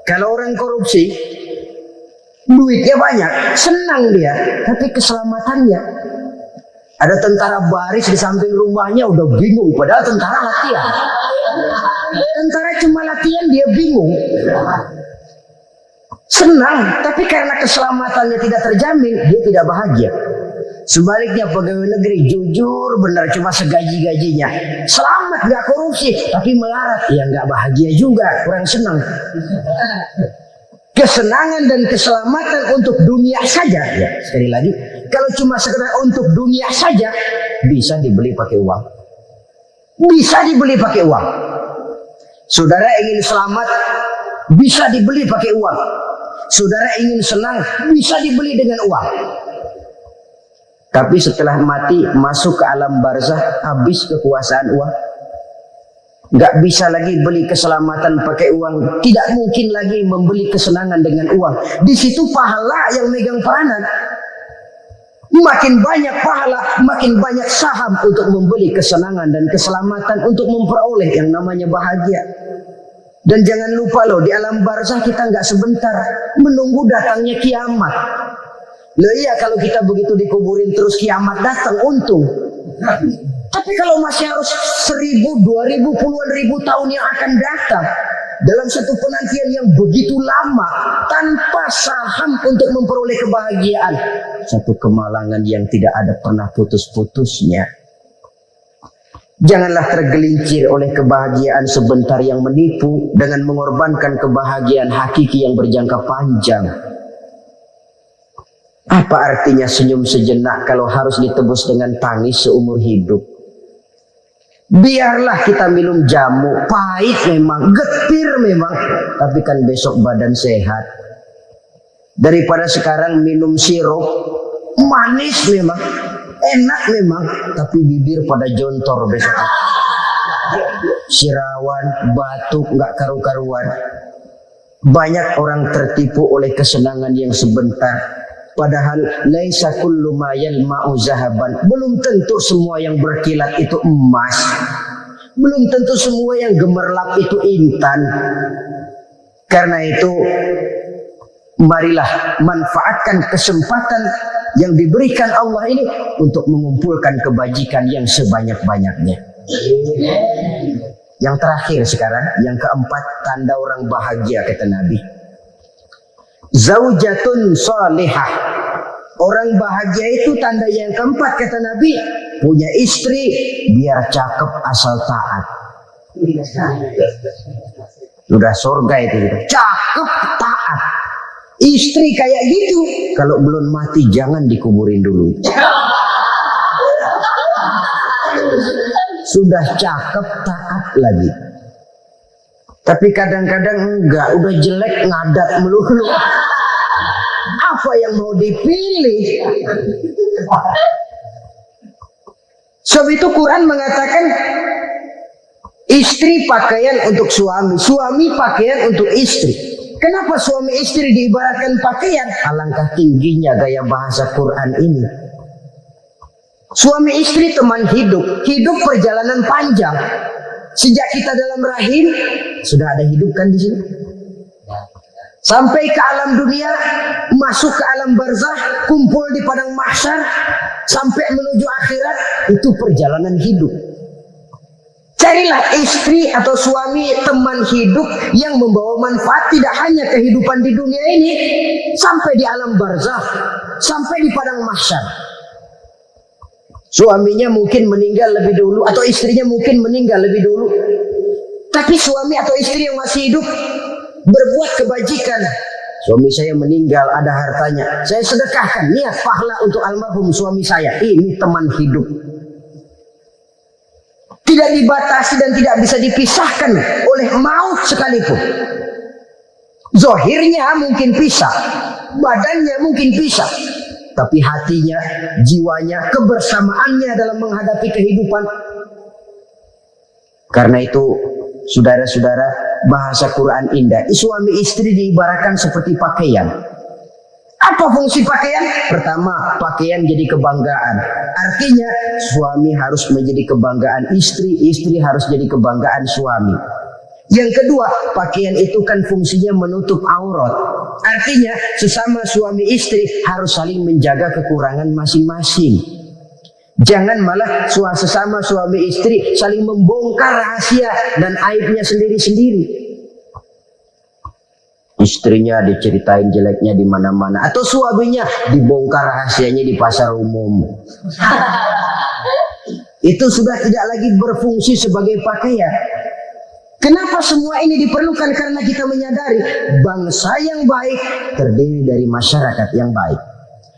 kalau orang korupsi, duitnya banyak, senang dia, tapi keselamatannya. Ada tentara baris di samping rumahnya udah bingung, padahal tentara latihan. Tentara cuma latihan, dia bingung. Senang, tapi karena keselamatannya tidak terjamin, dia tidak bahagia. Sebaliknya pegawai negeri jujur benar cuma segaji-gajinya, selamat gak korupsi tapi melarat, ya gak bahagia juga, kurang senang. Kesenangan dan keselamatan untuk dunia saja, ya sekali lagi, kalau cuma sekedar untuk dunia saja bisa dibeli pakai uang, bisa dibeli pakai uang. Saudara ingin selamat bisa dibeli pakai uang, saudara ingin senang bisa dibeli dengan uang. Tapi setelah mati masuk ke alam barzah, habis kekuasaan uang. Gak bisa lagi beli keselamatan pakai uang. Tidak mungkin lagi membeli kesenangan dengan uang. Di situ pahala yang megang peranan. Makin banyak pahala, makin banyak saham untuk membeli kesenangan dan keselamatan, untuk memperoleh yang namanya bahagia. Dan jangan lupa loh, di alam barzah kita gak sebentar, menunggu datangnya kiamat. Loh iya, kalau kita begitu dikuburin terus kiamat datang, untung. Tapi kalau masih harus 1000, 2000, puluhan ribu tahun yang akan datang dalam satu penantian yang begitu lama tanpa saham untuk memperoleh kebahagiaan, satu kemalangan yang tidak ada pernah putus-putusnya. Janganlah tergelincir oleh kebahagiaan sebentar yang menipu dengan mengorbankan kebahagiaan hakiki yang berjangka panjang. Apa artinya senyum sejenak kalau harus ditebus dengan tangis seumur hidup? Biarlah kita minum jamu, pahit memang, getir memang, tapi kan besok badan sehat. Daripada sekarang minum sirup, manis memang, enak memang, tapi bibir pada jontor besok. Sirawan, batuk, nggak karu-karuan. Banyak orang tertipu oleh kesenangan yang sebentar. Padahal laisa kullu ma yalma'u zahaban. Belum tentu semua yang berkilat itu emas. Belum tentu semua yang gemerlap itu intan. Karena itu marilah manfaatkan kesempatan yang diberikan Allah ini untuk mengumpulkan kebajikan yang sebanyak-banyaknya. Yang terakhir sekarang, yang keempat, tanda orang bahagia kata Nabi. Zaujatun salihah. Orang bahagia itu tanda yang keempat kata Nabi, punya istri biar cakep asal taat. Udah surga itu gitu. Cakep taat. Istri kayak gitu kalau belum mati jangan dikuburin dulu. Sudah cakep taat lagi. Tapi kadang-kadang enggak, udah jelek ngadat melulu. Apa yang mau dipilih? Sebab itu Quran mengatakan istri pakaian untuk suami, suami pakaian untuk istri. Kenapa suami istri diibaratkan pakaian? Alangkah tingginya gaya bahasa Quran ini. Suami istri teman hidup, hidup perjalanan panjang. Sejak kita dalam rahim sudah ada hidup kan di sini. Sampai ke alam dunia, masuk ke alam barzah, kumpul di padang mahsyar, sampai menuju akhirat, itu perjalanan hidup. Carilah istri atau suami, teman hidup yang membawa manfaat tidak hanya kehidupan di dunia ini, sampai di alam barzakh, sampai di padang mahsyar. Suaminya mungkin meninggal lebih dulu, atau istrinya mungkin meninggal lebih dulu, tapi suami atau istri yang masih hidup berbuat kebajikan. Suami saya meninggal, ada hartanya, saya sedekahkan, niat pahala untuk almarhum suami saya. Ini teman hidup, tidak dibatasi dan tidak bisa dipisahkan oleh maut sekalipun. Zohirnya mungkin pisah, badannya mungkin pisah, tapi hatinya, jiwanya, kebersamaannya dalam menghadapi kehidupan. Karena itu, saudara-saudara, bahasa Quran indah. Suami istri diibaratkan seperti pakaian. Apa fungsi pakaian? Pertama, pakaian jadi kebanggaan. Artinya suami harus menjadi kebanggaan istri, istri harus jadi kebanggaan suami. Yang kedua, pakaian itu kan fungsinya menutup aurat. Artinya sesama suami istri harus saling menjaga kekurangan masing-masing. Jangan malah sesama suami istri saling membongkar rahasia dan aibnya sendiri-sendiri. Istrinya diceritain jeleknya di mana-mana, atau suaminya dibongkar rahasianya di pasar umum. Itu sudah tidak lagi berfungsi sebagai pakaian. Kenapa semua ini diperlukan? Karena kita menyadari bangsa yang baik terdiri dari masyarakat yang baik.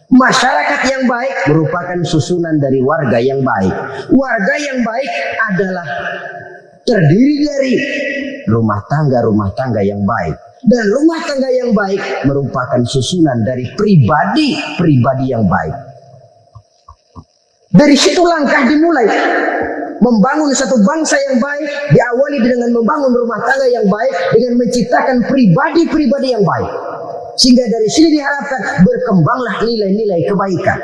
Masyarakat yang baik merupakan susunan dari warga yang baik. Warga yang baik adalah terdiri dari rumah tangga yang baik. Dan rumah tangga yang baik merupakan susunan dari pribadi yang baik. Dari situ langkah dimulai. Membangun satu bangsa yang baik diawali dengan membangun rumah tangga yang baik, dengan menciptakan pribadi-pribadi yang baik. Sehingga dari sini diharapkan berkembanglah nilai-nilai kebaikan.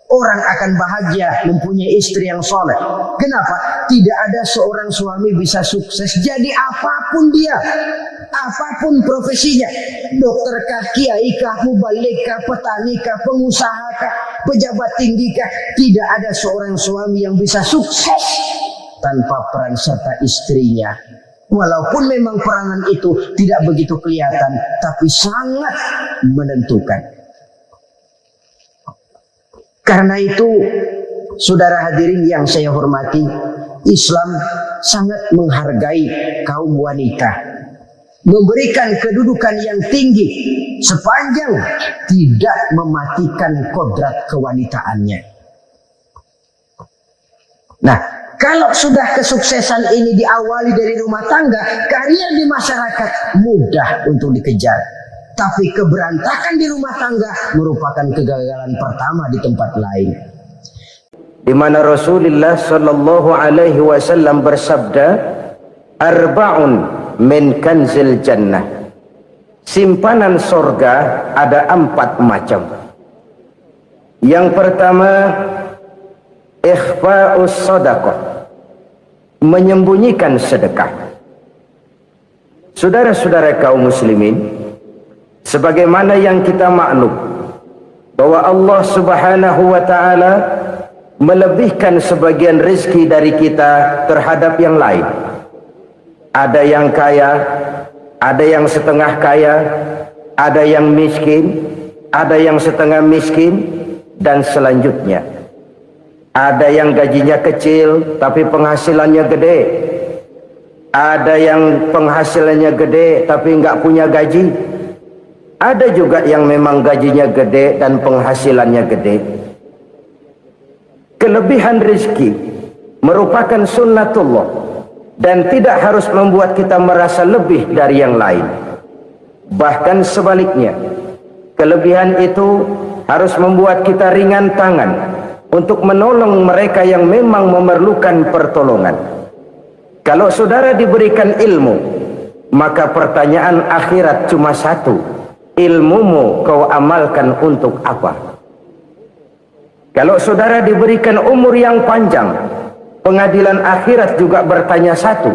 Orang akan bahagia mempunyai istri yang soleh. Kenapa? Tidak ada seorang suami bisa sukses jadi apapun dia, apapun profesinya, dokter kah, kiai kah, mubalik kah, petani kah, pengusaha kah, pejabat tinggi kah. Tidak ada seorang suami yang bisa sukses tanpa peran serta istrinya. Walaupun memang peranan itu tidak begitu kelihatan, tapi sangat menentukan. Karena itu, saudara hadirin yang saya hormati, Islam sangat menghargai kaum wanita, memberikan kedudukan yang tinggi sepanjang tidak mematikan kodrat kewanitaannya. Nah, kalau sudah kesuksesan ini diawali dari rumah tangga, karir di masyarakat mudah untuk dikejar. Tapi keberantakan di rumah tangga merupakan kegagalan pertama di tempat lain. Di mana Rasulullah Shallallahu Alaihi Wasallam bersabda, "Arba'un min kanzil jannah." Simpanan sorga ada 4 macam. Yang pertama, ikhfa'us sadaqah, menyembunyikan sedekah. Saudara-saudara kaum muslimin, sebagaimana yang kita maklum bahwa Allah Subhanahu wa taala melebihkan sebagian rezeki dari kita terhadap yang lain. Ada yang kaya, ada yang setengah kaya, ada yang miskin, ada yang setengah miskin, dan selanjutnya. Ada yang gajinya kecil tapi penghasilannya gede. Ada yang penghasilannya gede tapi nggak punya gaji. Ada juga yang memang gajinya gede dan penghasilannya gede. Kelebihan rezeki merupakan sunnatullah dan tidak harus membuat kita merasa lebih dari yang lain. Bahkan sebaliknya, kelebihan itu harus membuat kita ringan tangan untuk menolong mereka yang memang memerlukan pertolongan. Kalau saudara diberikan ilmu, maka pertanyaan akhirat cuma satu: ilmumu kau amalkan untuk apa? Kalau saudara diberikan umur yang panjang, pengadilan akhirat juga bertanya satu: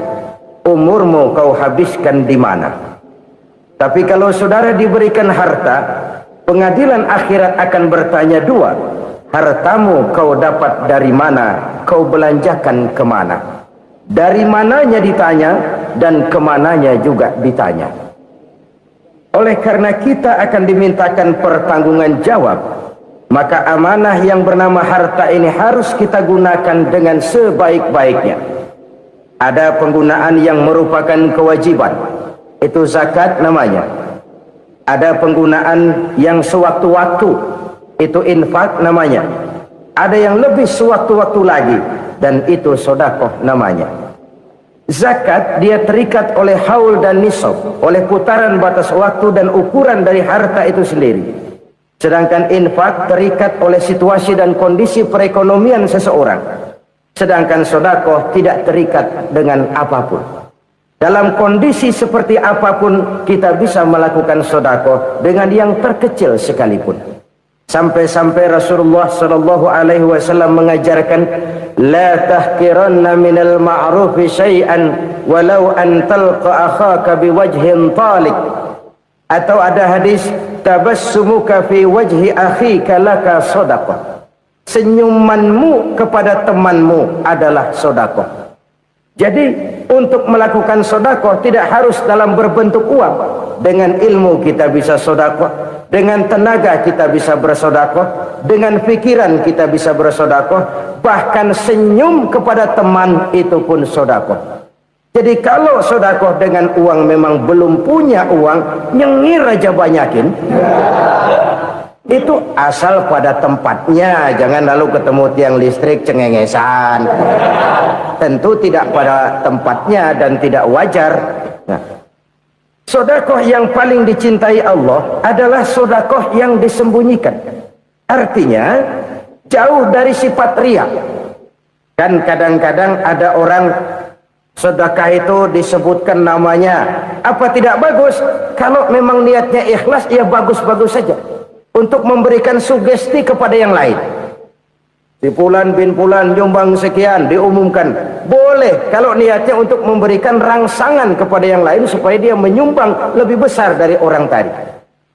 umurmu kau habiskan di mana? Tapi kalau saudara diberikan harta, pengadilan akhirat akan bertanya dua: hartamu kau dapat dari mana? Kau belanjakan kemana? Dari mananya ditanya dan kemananya juga ditanya. Oleh karena kita akan dimintakan pertanggungan jawab, maka amanah yang bernama harta ini harus kita gunakan dengan sebaik-baiknya. Ada penggunaan yang merupakan kewajiban, itu zakat namanya. Ada penggunaan yang sewaktu-waktu, itu infak namanya. Ada yang lebih sewaktu-waktu lagi, dan itu sedekah namanya. Zakat dia terikat oleh haul dan nisab, oleh putaran batas waktu dan ukuran dari harta itu sendiri. Sedangkan infak terikat oleh situasi dan kondisi perekonomian seseorang. Sedangkan sedekah tidak terikat dengan apapun. Dalam kondisi seperti apapun kita bisa melakukan sedekah dengan yang terkecil sekalipun. Sampai-sampai Rasulullah SAW mengajarkan, la tahkiranna minal ma'rufi syai'an walau an talqa akhaka biwajhin talik. Atau ada hadis, tabassumuka fi wajhi akhika laka sedekah. Senyumanmu kepada temanmu adalah sedekah. Jadi untuk melakukan sedekah tidak harus dalam berbentuk uang. Dengan ilmu kita bisa sedekah, dengan tenaga kita bisa bersedekah, dengan pikiran kita bisa bersedekah, bahkan senyum kepada teman itu pun sedekah. Jadi kalau sedekah dengan uang memang belum punya uang, nyengir aja banyakin. Itu asal pada tempatnya, jangan lalu ketemu tiang listrik cengengesan. Tentu tidak pada tempatnya dan tidak wajar. Nah, sedekah yang paling dicintai Allah adalah sedekah yang disembunyikan. Artinya jauh dari sifat riya. Kan kadang-kadang ada orang sedekah itu disebutkan namanya. Apa tidak bagus? Kalau memang niatnya ikhlas, ya bagus-bagus saja. Untuk memberikan sugesti kepada yang lain. Si Fulan bin Fulan nyumbang sekian, diumumkan. Boleh kalau niatnya untuk memberikan rangsangan kepada yang lain supaya dia menyumbang lebih besar dari orang tadi.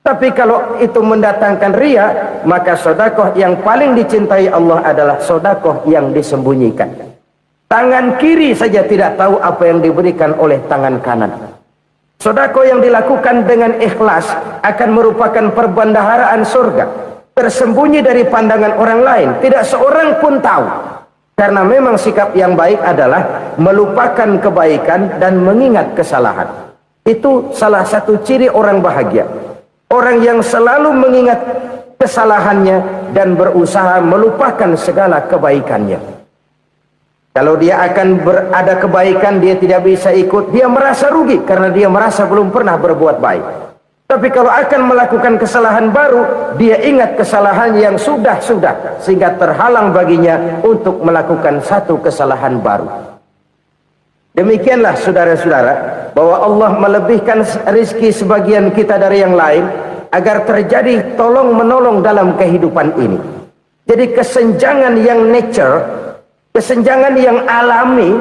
Tapi kalau itu mendatangkan riya, maka sedekah yang paling dicintai Allah adalah sedekah yang disembunyikan. Tangan kiri saja tidak tahu apa yang diberikan oleh tangan kanan. Sedekah yang dilakukan dengan ikhlas akan merupakan perbendaharaan surga, tersembunyi dari pandangan orang lain, tidak seorang pun tahu. Karena memang sikap yang baik adalah melupakan kebaikan dan mengingat kesalahan. Itu salah satu ciri orang bahagia. Orang yang selalu mengingat kesalahannya dan berusaha melupakan segala kebaikannya. Kalau dia akan berada kebaikan, dia tidak bisa ikut, dia merasa rugi karena dia merasa belum pernah berbuat baik. Tapi kalau akan melakukan kesalahan baru, dia ingat kesalahan yang sudah-sudah, sehingga terhalang baginya untuk melakukan satu kesalahan baru. Demikianlah saudara-saudara, bahwa Allah melebihkan rizki sebagian kita dari yang lain, agar terjadi tolong-menolong dalam kehidupan ini. Jadi kesenjangan yang nature, kesenjangan yang alami,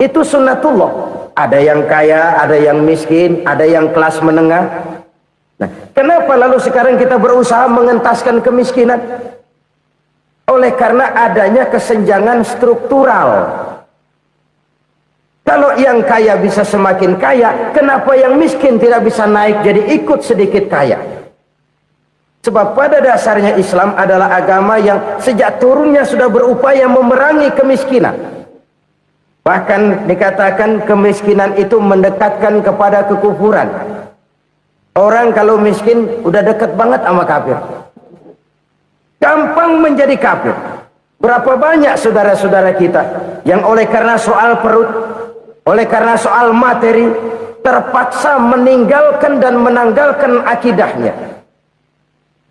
itu sunnatullah. Ada yang kaya, ada yang miskin, ada yang kelas menengah. Nah, kenapa lalu sekarang kita berusaha mengentaskan kemiskinan? Oleh karena adanya kesenjangan struktural. Kalau yang kaya bisa semakin kaya, kenapa yang miskin tidak bisa naik jadi ikut sedikit kaya? Sebab pada dasarnya Islam adalah agama yang sejak turunnya sudah berupaya memerangi kemiskinan. Bahkan dikatakan kemiskinan itu mendekatkan kepada kekufuran. Orang kalau miskin udah dekat banget sama kafir. Gampang menjadi kafir. Berapa banyak saudara-saudara kita yang oleh karena soal perut, oleh karena soal materi, terpaksa meninggalkan dan menanggalkan akidahnya.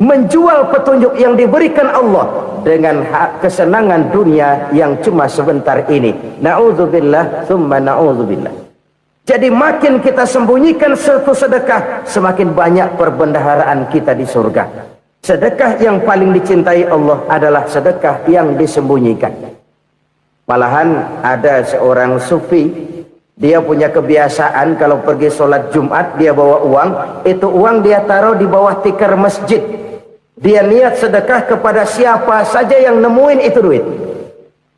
Menjual petunjuk yang diberikan Allah dengan kesenangan dunia yang cuma sebentar ini. Na'udzubillah, thumma na'udzubillah. Jadi makin kita sembunyikan satu sedekah, semakin banyak perbendaharaan kita di surga. Sedekah yang paling dicintai Allah adalah sedekah yang disembunyikan. Malahan ada seorang sufi, dia punya kebiasaan kalau pergi sholat Jumat dia bawa uang, itu uang dia taruh di bawah tikar masjid. Dia niat sedekah kepada siapa saja yang nemuin itu duit.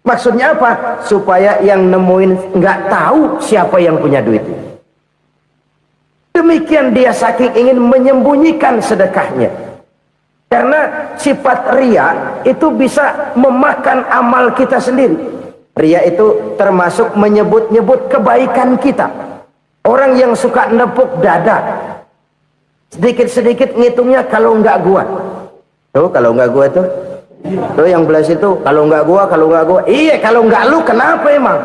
Maksudnya apa? Supaya yang nemuin nggak tahu siapa yang punya duit. Demikian dia saking ingin menyembunyikan sedekahnya. Karena sifat ria itu bisa memakan amal kita sendiri. Ria itu termasuk menyebut-nyebut kebaikan kita. Orang yang suka nepuk dada, sedikit-sedikit ngitungnya kalau nggak gua. Tuh kalau nggak gua tuh. Tuh yang belas itu kalau nggak gua. Iya kalau nggak lu kenapa emang?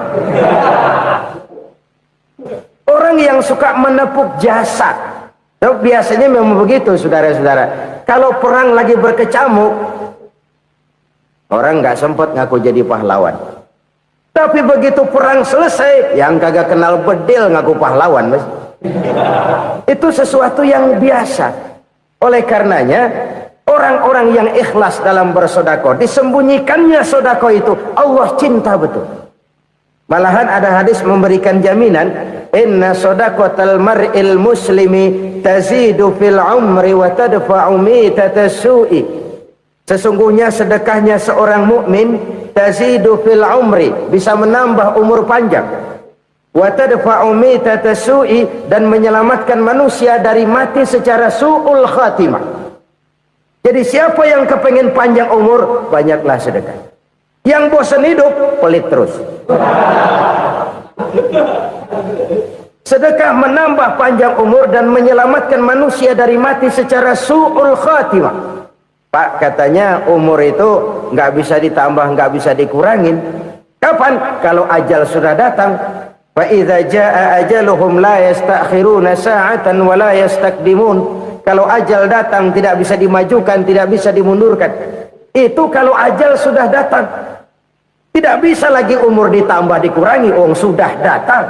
Orang yang suka menepuk jasad. Tuh, biasanya memang begitu saudara-saudara. Kalau perang lagi berkecamuk, orang nggak sempat ngaku jadi pahlawan. Tapi begitu perang selesai, yang kagak kenal bedil ngaku pahlawan, mas. Itu sesuatu yang biasa. Oleh karenanya, orang-orang yang ikhlas dalam bersedekah, disembunyikannya sedekah itu Allah cinta betul. Malahan ada hadis memberikan jaminan, inna sadaqatal mar'il muslimi tazidu fil umri wa tadfa'u mitatas su'i. Sesungguhnya sedekahnya seorang mukmin tazidu fil umri, bisa menambah umur panjang, wa tadfa'u mitatas su'i, dan menyelamatkan manusia dari mati secara su'ul khatimah. Jadi siapa yang kepengen panjang umur, banyaklah sedekah. Yang bosan hidup, pelit terus. Sedekah menambah panjang umur dan menyelamatkan manusia dari mati secara su'ul khatimah. Pak, katanya umur itu nggak bisa ditambah, nggak bisa dikurangin. Kapan? Kalau ajal sudah datang. Fa idza jaa ajaluhum la yastakhiruna sa'atan wa la yastaqdimun. Kalau ajal datang tidak bisa dimajukan, tidak bisa dimundurkan. Itu kalau ajal sudah datang. Tidak bisa lagi umur ditambah dikurangi, sudah datang.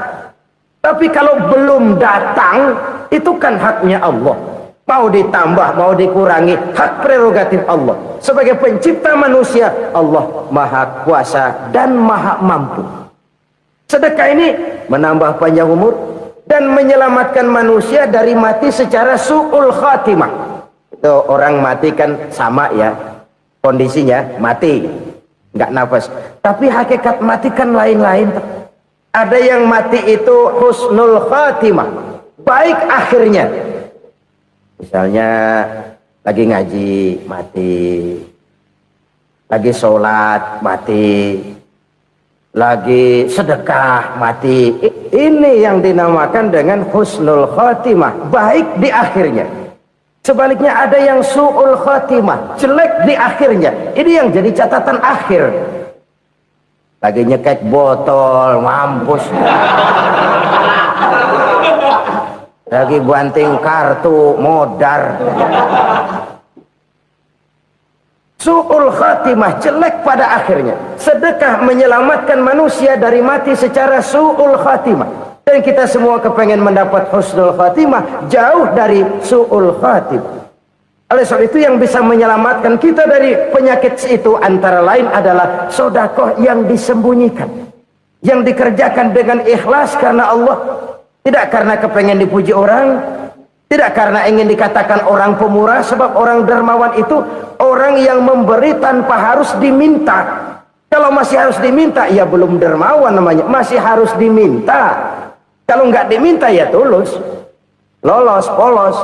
Tapi kalau belum datang, itu kan haknya Allah. Mau ditambah, mau dikurangi, hak prerogatif Allah. Sebagai pencipta manusia, Allah maha kuasa dan maha mampu. Sedekah ini menambah panjang umur dan menyelamatkan manusia dari mati secara su'ul khatimah. Itu orang mati kan sama ya, kondisinya mati, nggak nafas. Tapi hakikat mati kan lain-lain. Ada yang mati itu husnul khatimah, baik akhirnya. Misalnya lagi ngaji mati, lagi sholat mati, lagi sedekah mati. Ini yang dinamakan dengan husnul khatimah, baik di akhirnya. Sebaliknya ada yang su'ul khatimah, jelek di akhirnya. Ini yang jadi catatan akhir. Lagi nyekek botol, mampus. Lagi banting kartu, modar. Su'ul khatimah, jelek pada akhirnya. Sedekah menyelamatkan manusia dari mati secara su'ul khatimah. Dan kita semua kepengen mendapat husnul khatimah, jauh dari su'ul khatimah. Oleh sebab itu yang bisa menyelamatkan kita dari penyakit itu antara lain adalah sedekah yang disembunyikan, yang dikerjakan dengan ikhlas karena Allah, tidak karena kepengen dipuji orang, tidak karena ingin dikatakan orang pemurah. Sebab orang dermawan itu orang yang memberi tanpa harus diminta. Kalau masih harus diminta, ya belum dermawan namanya, masih harus diminta. Kalau nggak diminta ya tulus, lolos, polos.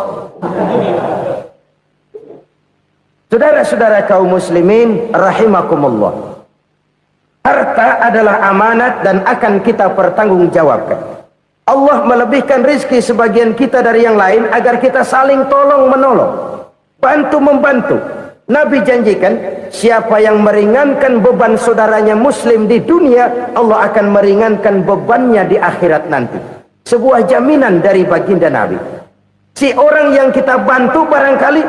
Saudara-saudara kaum muslimin rahimakumullah, harta adalah amanat dan akan kita pertanggungjawabkan. Allah melebihkan rizki sebagian kita dari yang lain agar kita saling tolong menolong, bantu membantu. Nabi janjikan, siapa yang meringankan beban saudaranya muslim di dunia, Allah akan meringankan bebannya di akhirat nanti. Sebuah jaminan dari baginda Nabi. Si orang yang kita bantu barangkali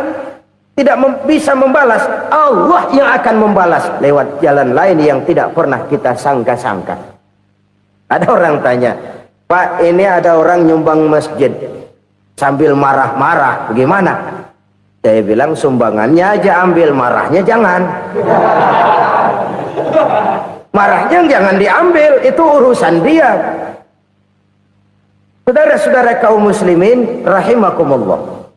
tidak bisa membalas, Allah yang akan membalas lewat jalan lain yang tidak pernah kita sangka-sangka. Ada orang tanya, Pak, ini ada orang nyumbang masjid sambil marah-marah, bagaimana? Saya bilang sumbangannya aja ambil, marahnya jangan. Marahnya jangan diambil, itu urusan dia. Saudara-saudara kaum muslimin rahimakumullah,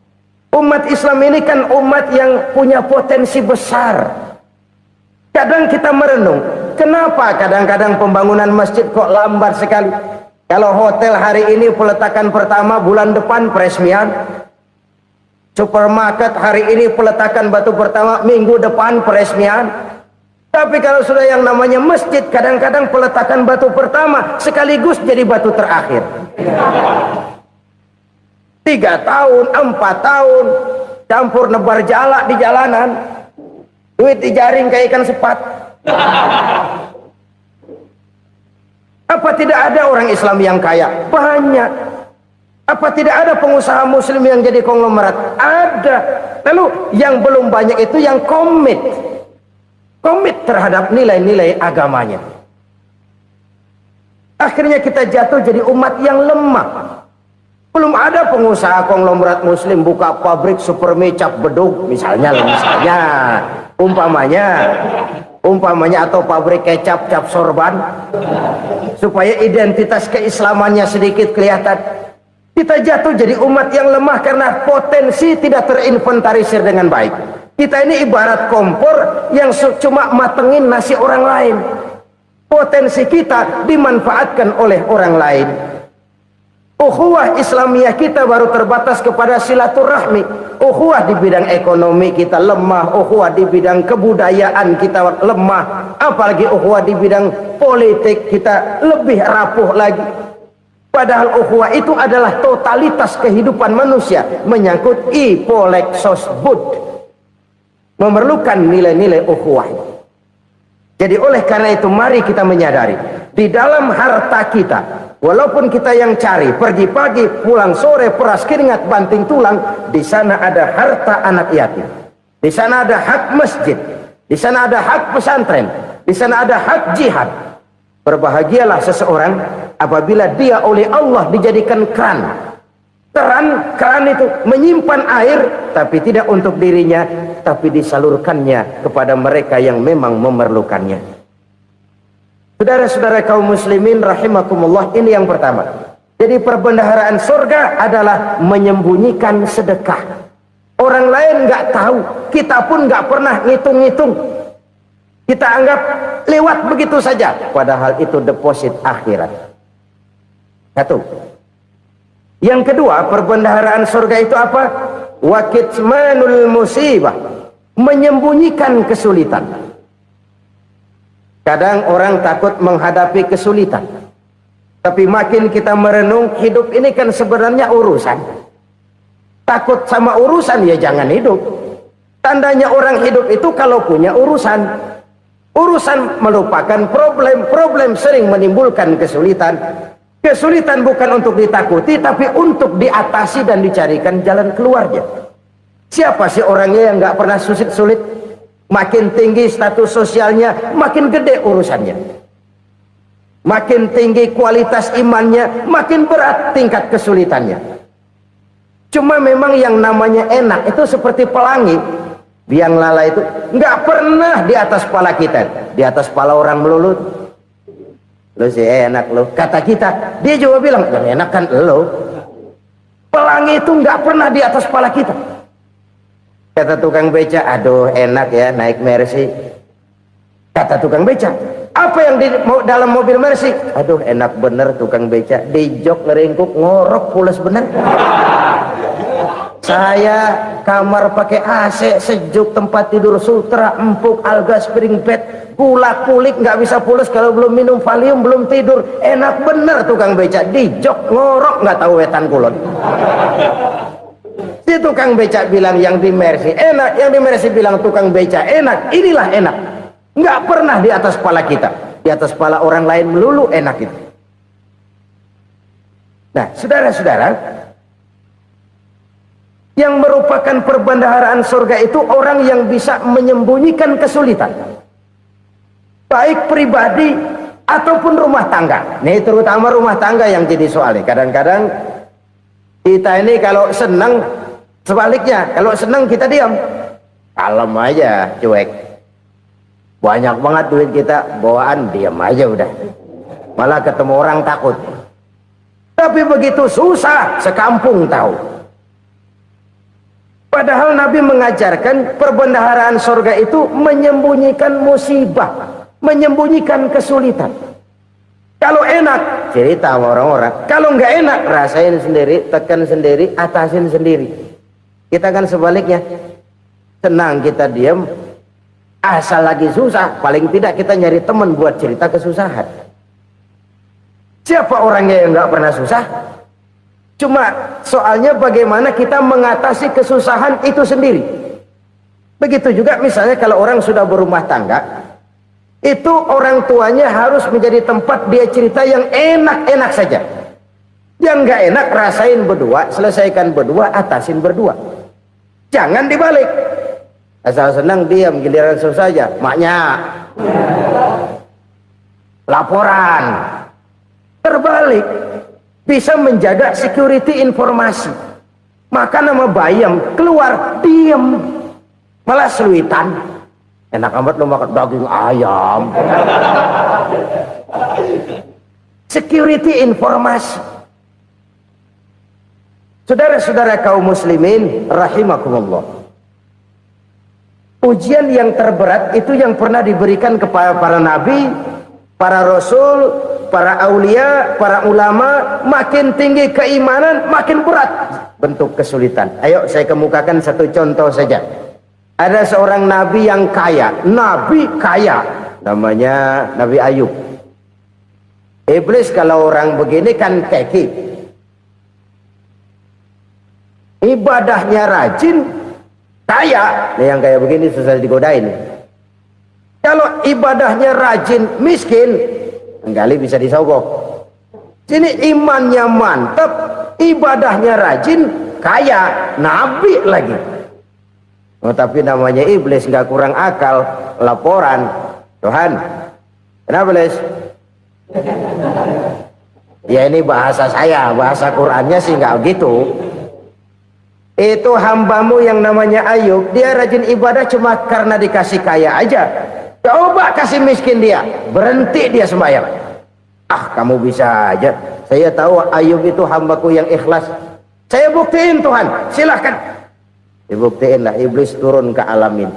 umat Islam ini kan umat yang punya potensi besar. Kadang kita merenung, kenapa kadang-kadang pembangunan masjid kok lambat sekali? Kalau hotel hari ini peletakan pertama, bulan depan peresmian. Supermarket hari ini peletakan batu pertama, minggu depan peresmian. Tapi kalau sudah yang namanya masjid, kadang-kadang peletakan batu pertama sekaligus jadi batu terakhir. 3 tahun, 4 tahun, campur nebar jalak di jalanan, duit dijaring kayak ikan sepat. Apa tidak ada orang Islam yang kaya? Banyak. Apa tidak ada pengusaha muslim yang jadi konglomerat? Ada. Lalu yang belum banyak itu yang komit terhadap nilai-nilai agamanya. Akhirnya kita jatuh jadi umat yang lemah. Belum ada pengusaha konglomerat muslim buka pabrik super mie cap bedug misalnya umpamanya atau pabrik kecap cap sorban supaya identitas keislamannya sedikit kelihatan. Kita jatuh jadi umat yang lemah karena potensi tidak terinventarisir dengan baik. Kita ini ibarat kompor yang cuma matengin nasi orang lain. Potensi kita dimanfaatkan oleh orang lain. Ukhuwah Islamiyah kita baru terbatas kepada silaturahmi. Ukhuwah di bidang ekonomi kita lemah, ukhuwah di bidang kebudayaan kita lemah, apalagi ukhuwah di bidang politik kita lebih rapuh lagi. Padahal ukhuwah itu adalah totalitas kehidupan manusia, menyangkut ipolek sosbud, memerlukan nilai-nilai ukhuwah. Jadi oleh karena itu mari kita menyadari di dalam harta kita, walaupun kita yang cari pergi pagi pulang sore peras keringat banting tulang, di sana ada harta anak yatim, di sana ada hak masjid, di sana ada hak pesantren, di sana ada hak jihad. Berbahagialah seseorang apabila dia oleh Allah dijadikan keran itu menyimpan air, tapi tidak untuk dirinya, tapi disalurkannya kepada mereka yang memang memerlukannya. Saudara-saudara kaum muslimin rahimakumullah, ini yang pertama. Jadi perbendaharaan surga adalah menyembunyikan sedekah. Orang lain nggak tahu, kita pun nggak pernah ngitung-ngitung. Kita anggap lewat begitu saja, padahal itu deposit akhirat. Satu. Yang kedua, perbendaharaan surga itu apa? Wa kitmanul musibah, menyembunyikan kesulitan. Kadang orang takut menghadapi kesulitan, tapi makin kita merenung, hidup ini kan sebenarnya urusan. Takut sama urusan ya jangan hidup. Tandanya orang hidup itu kalau punya urusan. Urusan melupakan problem, problem sering menimbulkan kesulitan. Kesulitan bukan untuk ditakuti, tapi untuk diatasi dan dicarikan jalan keluarnya. Siapa sih orangnya yang nggak pernah sulit-sulit? Makin tinggi status sosialnya, makin gede urusannya. Makin tinggi kualitas imannya, makin berat tingkat kesulitannya. Cuma memang yang namanya enak itu seperti pelangi. Biang lala itu nggak pernah di atas kepala kita, di atas kepala orang melulu. Lo sih enak lo, kata kita. Dia juga bilang yang enak kan lo. Pelangi itu nggak pernah di atas kepala kita. Kata tukang beca, aduh enak ya naik Mercy. Kata tukang beca, apa yang di dalam mobil Mercy? Aduh enak bener tukang beca, di jok ngeringkuk ngorok pules bener. Saya kamar pakai AC sejuk, tempat tidur sutra empuk, alga spring bed, gula kulik nggak bisa pules kalau belum minum Valium, belum tidur. Enak bener tukang beca, di jok ngorok nggak tahu wetan kulon. Si tukang beca bilang yang di Mercy enak, yang di Mercy bilang tukang beca enak. Inilah enak, nggak pernah di atas kepala kita, di atas kepala orang lain melulu enak itu. Nah saudara-saudara, yang merupakan perbendaharaan surga itu orang yang bisa menyembunyikan kesulitan, baik pribadi ataupun rumah tangga. Nih terutama rumah tangga yang jadi soalnya. Kadang-kadang kita ini kalau senang, sebaliknya kalau senang kita diam, kalem aja, cuek. Banyak banget duit kita bawaan, diam aja udah, malah ketemu orang takut. Tapi begitu susah sekampung tahu. Padahal Nabi mengajarkan perbendaharaan surga itu menyembunyikan musibah, menyembunyikan kesulitan. Kalau enak, cerita sama orang-orang. Kalau nggak enak, rasain sendiri, tekan sendiri, atasin sendiri. Kita kan sebaliknya. Senang kita diam, asal lagi susah, paling tidak kita nyari teman buat cerita kesusahan. Siapa orangnya yang nggak pernah susah? Cuma soalnya bagaimana kita mengatasi kesusahan itu sendiri. Begitu juga misalnya kalau orang sudah berumah tangga, itu orang tuanya harus menjadi tempat dia cerita yang enak-enak saja. Yang nggak enak rasain berdua, selesaikan berdua, atasin berdua. Jangan dibalik. Asal senang diam, giliran susah saja. Maknya laporan. Terbalik. Bisa menjaga security informasi. Maka nama bayam keluar diam, malah seluitan. Enak amat lo makan daging ayam. Security informasi. Saudara-saudara kaum muslimin rahimakumullah, ujian yang terberat itu yang pernah diberikan kepada para nabi, para rasul, para aulia, para ulama. Makin tinggi keimanan, makin berat bentuk kesulitan. Ayo saya kemukakan satu contoh saja. Ada seorang nabi yang kaya, nabi kaya, namanya Nabi Ayub. Iblis kalau orang begini kan keki, ibadahnya rajin, kaya. Nah, yang kayak begini susah digodain. Kalau ibadahnya rajin, miskin, kali bisa disogok. Sini imannya mantap, ibadahnya rajin, kaya, nabi lagi. Oh, tapi namanya iblis, nggak kurang akal. Laporan, Tuhan, kenapa Les? Ya ini bahasa saya, bahasa Qurannya sih nggak gitu. Itu hambamu yang namanya Ayub, dia rajin ibadah cuma karena dikasih kaya aja. Coba kasih miskin dia, berhenti dia sembahyang. Ah, kamu bisa aja. Saya tahu Ayub itu hambaku yang ikhlas. Saya buktiin Tuhan, silahkan. Dibuktiin lah, iblis turun ke alamin.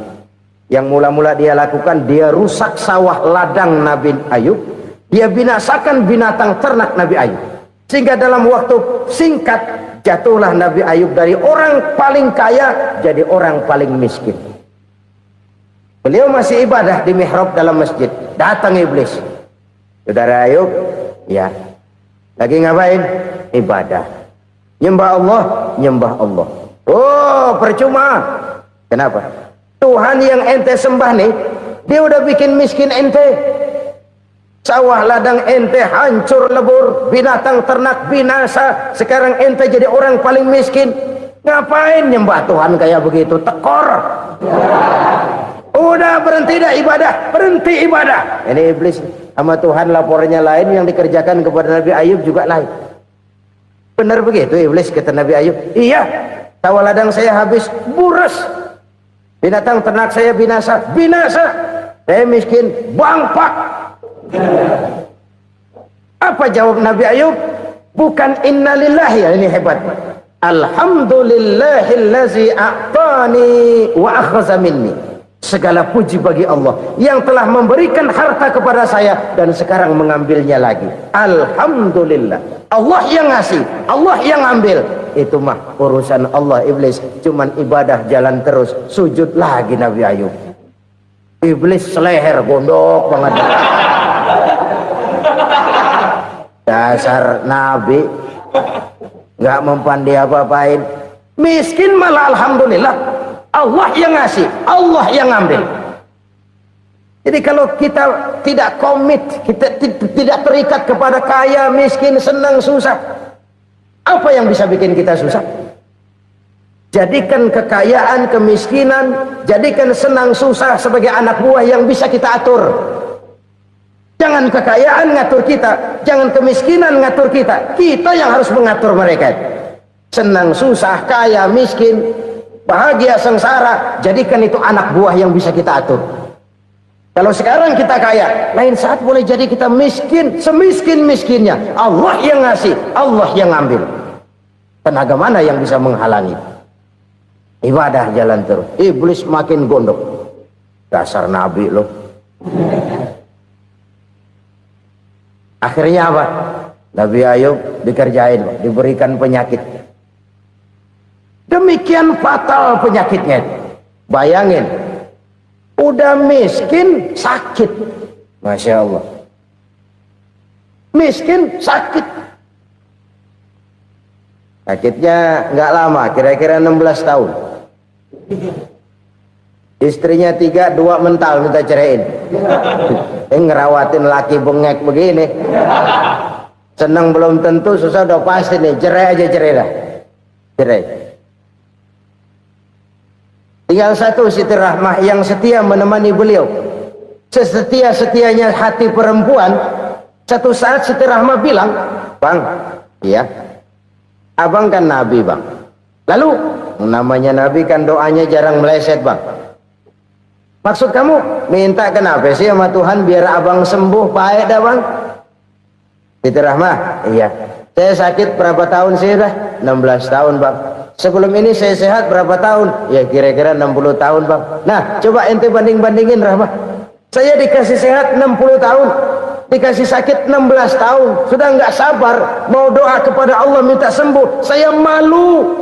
Yang mula-mula dia lakukan, dia rusak sawah ladang Nabi Ayub. Dia binasakan binatang ternak Nabi Ayub. Sehingga dalam waktu singkat, jatuhlah Nabi Ayub dari orang paling kaya jadi orang paling miskin. Beliau masih ibadah di mihrab dalam masjid. Datang iblis. Saudara Ayub, ya, lagi ngapain? Ibadah. Nyembah Allah, nyembah Allah. Oh, percuma. Kenapa? Tuhan yang ente sembah nih, dia udah bikin miskin ente. Sawah ladang ente hancur lebur, binatang ternak binasa. Sekarang ente jadi orang paling miskin. Ngapain nyembah Tuhan kayak begitu? Tekor. Udah berhenti dah ibadah, berhenti ibadah. Ini iblis. Sama Tuhan laporannya lain, yang dikerjakan kepada Nabi Ayub juga lain. Benar begitu iblis, kata Nabi Ayub. Iya, sawah ladang saya habis, buras. Binatang ternak saya binasa, binasa. Saya miskin, bangpak. Apa jawab Nabi Ayub? Bukan innalillahi, ya ini hebat. Alhamdulillahillazi a'tani wa akhza minni. Segala puji bagi Allah yang telah memberikan harta kepada saya dan sekarang mengambilnya lagi. Alhamdulillah. Allah yang ngasih, Allah yang ambil. Itu mah urusan Allah. Iblis cuman ibadah jalan terus, sujud lagi Nabi Ayub. Iblis seleher gondok banget. Dasar Nabi nggak mempan dia apa-apain. Miskin malah alhamdulillah. Allah yang ngasih, Allah yang ngambil. Jadi kalau kita tidak komit, kita tidak terikat kepada kaya, miskin, senang, susah, apa yang bisa bikin kita susah? Jadikan kekayaan, kemiskinan, jadikan senang, susah sebagai anak buah yang bisa kita atur. Jangan kekayaan ngatur kita, jangan kemiskinan ngatur kita. Kita yang harus mengatur mereka. Senang, susah, kaya, miskin, bahagia, sengsara, jadikan itu anak buah yang bisa kita atur. Kalau sekarang kita kaya, lain saat boleh jadi kita miskin, semiskin-miskinnya. Allah yang ngasih, Allah yang ngambil. Tenaga mana yang bisa menghalangi? Ibadah jalan terus. Iblis makin gondok. Dasar nabi loh. Akhirnya apa? Nabi Ayub dikerjain, diberikan penyakit. Demikian fatal penyakitnya. Bayangin, udah miskin sakit. Masya Allah. Miskin sakit. Sakitnya nggak lama, kira-kira 16 tahun. Istrinya 3, 2 mental minta ceraiin. Ngerawatin laki bengek begini. Senang belum tentu, susah udah pasti nih. Cerai aja, cerai dah. Cerai. Tinggal satu Siti Rahmah yang setia menemani beliau. Sesetia-setianya hati perempuan. Satu saat Siti Rahmah bilang, "Bang, iya, abang kan nabi bang. Lalu namanya nabi kan doanya jarang meleset bang. Maksud kamu minta kenapa sih sama Tuhan biar abang sembuh baik dah bang?" Siti Rahmah, iya. Saya sakit berapa tahun sih dah? 16 tahun bang. Sebelum ini saya sehat berapa tahun? Ya kira-kira 60 tahun bang. Nah coba ente banding-bandingin Rahmah. Saya dikasih sehat 60 tahun. Dikasih sakit 16 tahun. Sudah nggak sabar mau doa kepada Allah minta sembuh. Saya malu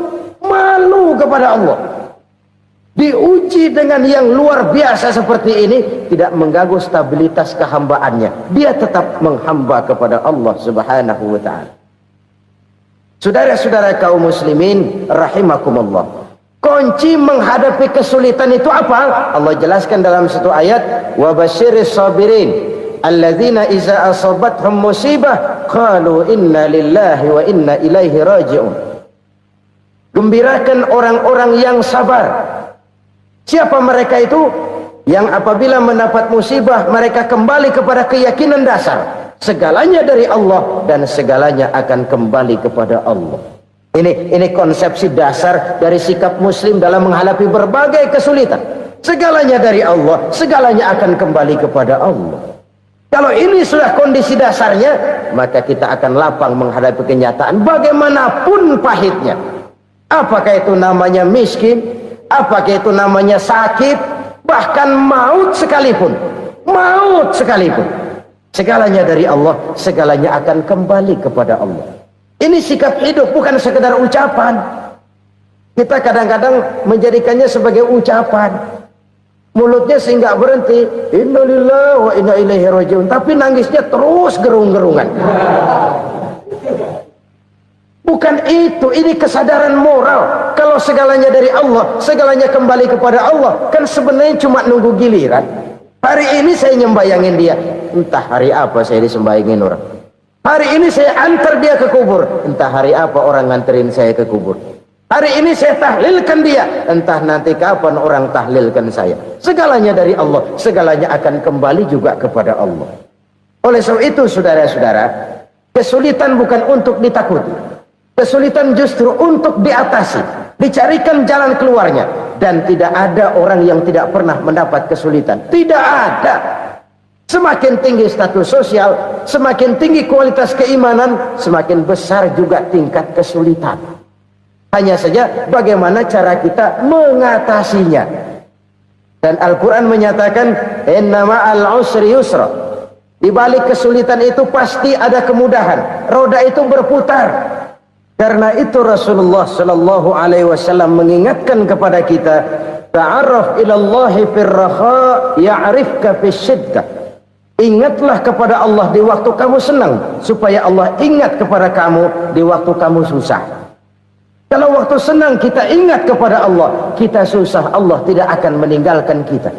kepada Allah. Diuji dengan yang luar biasa seperti ini, tidak mengganggu stabilitas kehambaannya. Dia tetap menghamba kepada Allah Subhanahu wa ta'ala. Saudara-saudara kaum muslimin rahimakumullah. Kunci menghadapi kesulitan itu apa? Allah jelaskan dalam satu ayat, wa basyiris sabirin alladzina iza asabathum musibah qalu inna lillahi wa inna ilaihi raji'un. Gembirakan orang-orang yang sabar. Siapa mereka itu? Yang apabila mendapat musibah mereka kembali kepada keyakinan dasar segalanya dari Allah dan segalanya akan kembali kepada Allah. Ini konsepsi dasar dari sikap muslim dalam menghadapi berbagai kesulitan. Segalanya dari Allah, segalanya akan kembali kepada Allah. Kalau ini sudah kondisi dasarnya, maka kita akan lapang menghadapi kenyataan bagaimanapun pahitnya. Apakah itu namanya miskin, apakah itu namanya sakit, bahkan maut sekalipun. Maut sekalipun. Segalanya dari Allah, segalanya akan kembali kepada Allah. Ini sikap hidup, bukan sekedar ucapan. Kita kadang-kadang menjadikannya sebagai ucapan. Mulutnya sehingga berhenti, innalillahi wa inna ilaihi raji'un, tapi nangisnya terus gerung-gerungan. Bukan itu, ini kesadaran moral. Kalau segalanya dari Allah, segalanya kembali kepada Allah, kan sebenarnya cuma nunggu giliran. Hari ini saya nyembayangin dia, entah hari apa saya disembayangin orang. Hari ini saya antar dia ke kubur, entah hari apa orang nganterin saya ke kubur. Hari ini saya tahlilkan dia, entah nanti kapan orang tahlilkan saya. Segalanya dari Allah, segalanya akan kembali juga kepada Allah. Oleh sebab itu saudara-saudara, kesulitan bukan untuk ditakuti. Kesulitan justru untuk diatasi, dicarikan jalan keluarnya. Dan tidak ada orang yang tidak pernah mendapat kesulitan. Tidak ada. Semakin tinggi status sosial, semakin tinggi kualitas keimanan, semakin besar juga tingkat kesulitan. Hanya saja bagaimana cara kita mengatasinya. Dan Al-Quran menyatakan, inna ma'al usri yusra. Di balik kesulitan itu pasti ada kemudahan. Roda itu berputar. Karena itu Rasulullah sallallahu alaihi wasallam mengingatkan kepada kita, ta'arraf ilallahi firraha ya'rifka fisyiddah. Ingatlah kepada Allah di waktu kamu senang, supaya Allah ingat kepada kamu di waktu kamu susah. Kalau waktu senang kita ingat kepada Allah, kita susah, Allah tidak akan meninggalkan kita.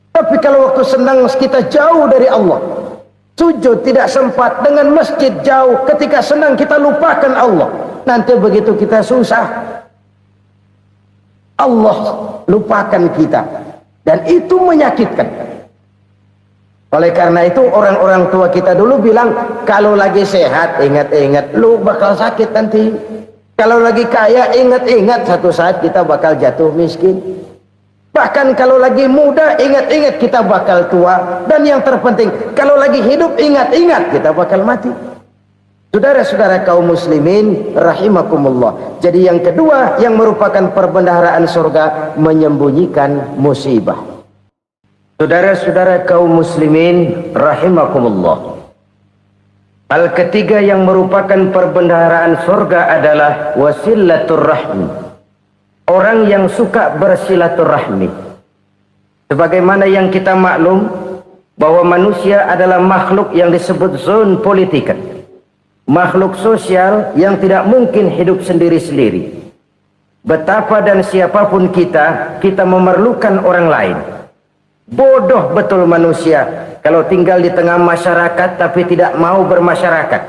Tapi kalau waktu senang kita jauh dari Allah, sujud tidak sempat, dengan masjid jauh, ketika senang kita lupakan Allah. Nanti begitu kita susah, Allah lupakan kita. Dan itu menyakitkan. Oleh karena itu orang-orang tua kita dulu bilang, kalau lagi sehat ingat-ingat lu bakal sakit nanti. Kalau lagi kaya ingat-ingat satu saat kita bakal jatuh miskin. Bahkan kalau lagi muda ingat-ingat kita bakal tua. Dan yang terpenting, kalau lagi hidup ingat-ingat kita bakal mati. Saudara-saudara kaum muslimin rahimakumullah. Jadi yang kedua yang merupakan perbendaharaan surga, menyembunyikan musibah. Saudara-saudara kaum muslimin rahimakumullah. Hal ketiga yang merupakan perbendaharaan surga adalah wasilaturrahmi. Orang yang suka bersilaturahmi. Sebagaimana yang kita maklum bahwa manusia adalah makhluk yang disebut zon politika. Makhluk sosial yang tidak mungkin hidup sendiri-sendiri. Betapa dan siapapun kita memerlukan orang lain. Bodoh betul manusia kalau tinggal di tengah masyarakat tapi tidak mau bermasyarakat.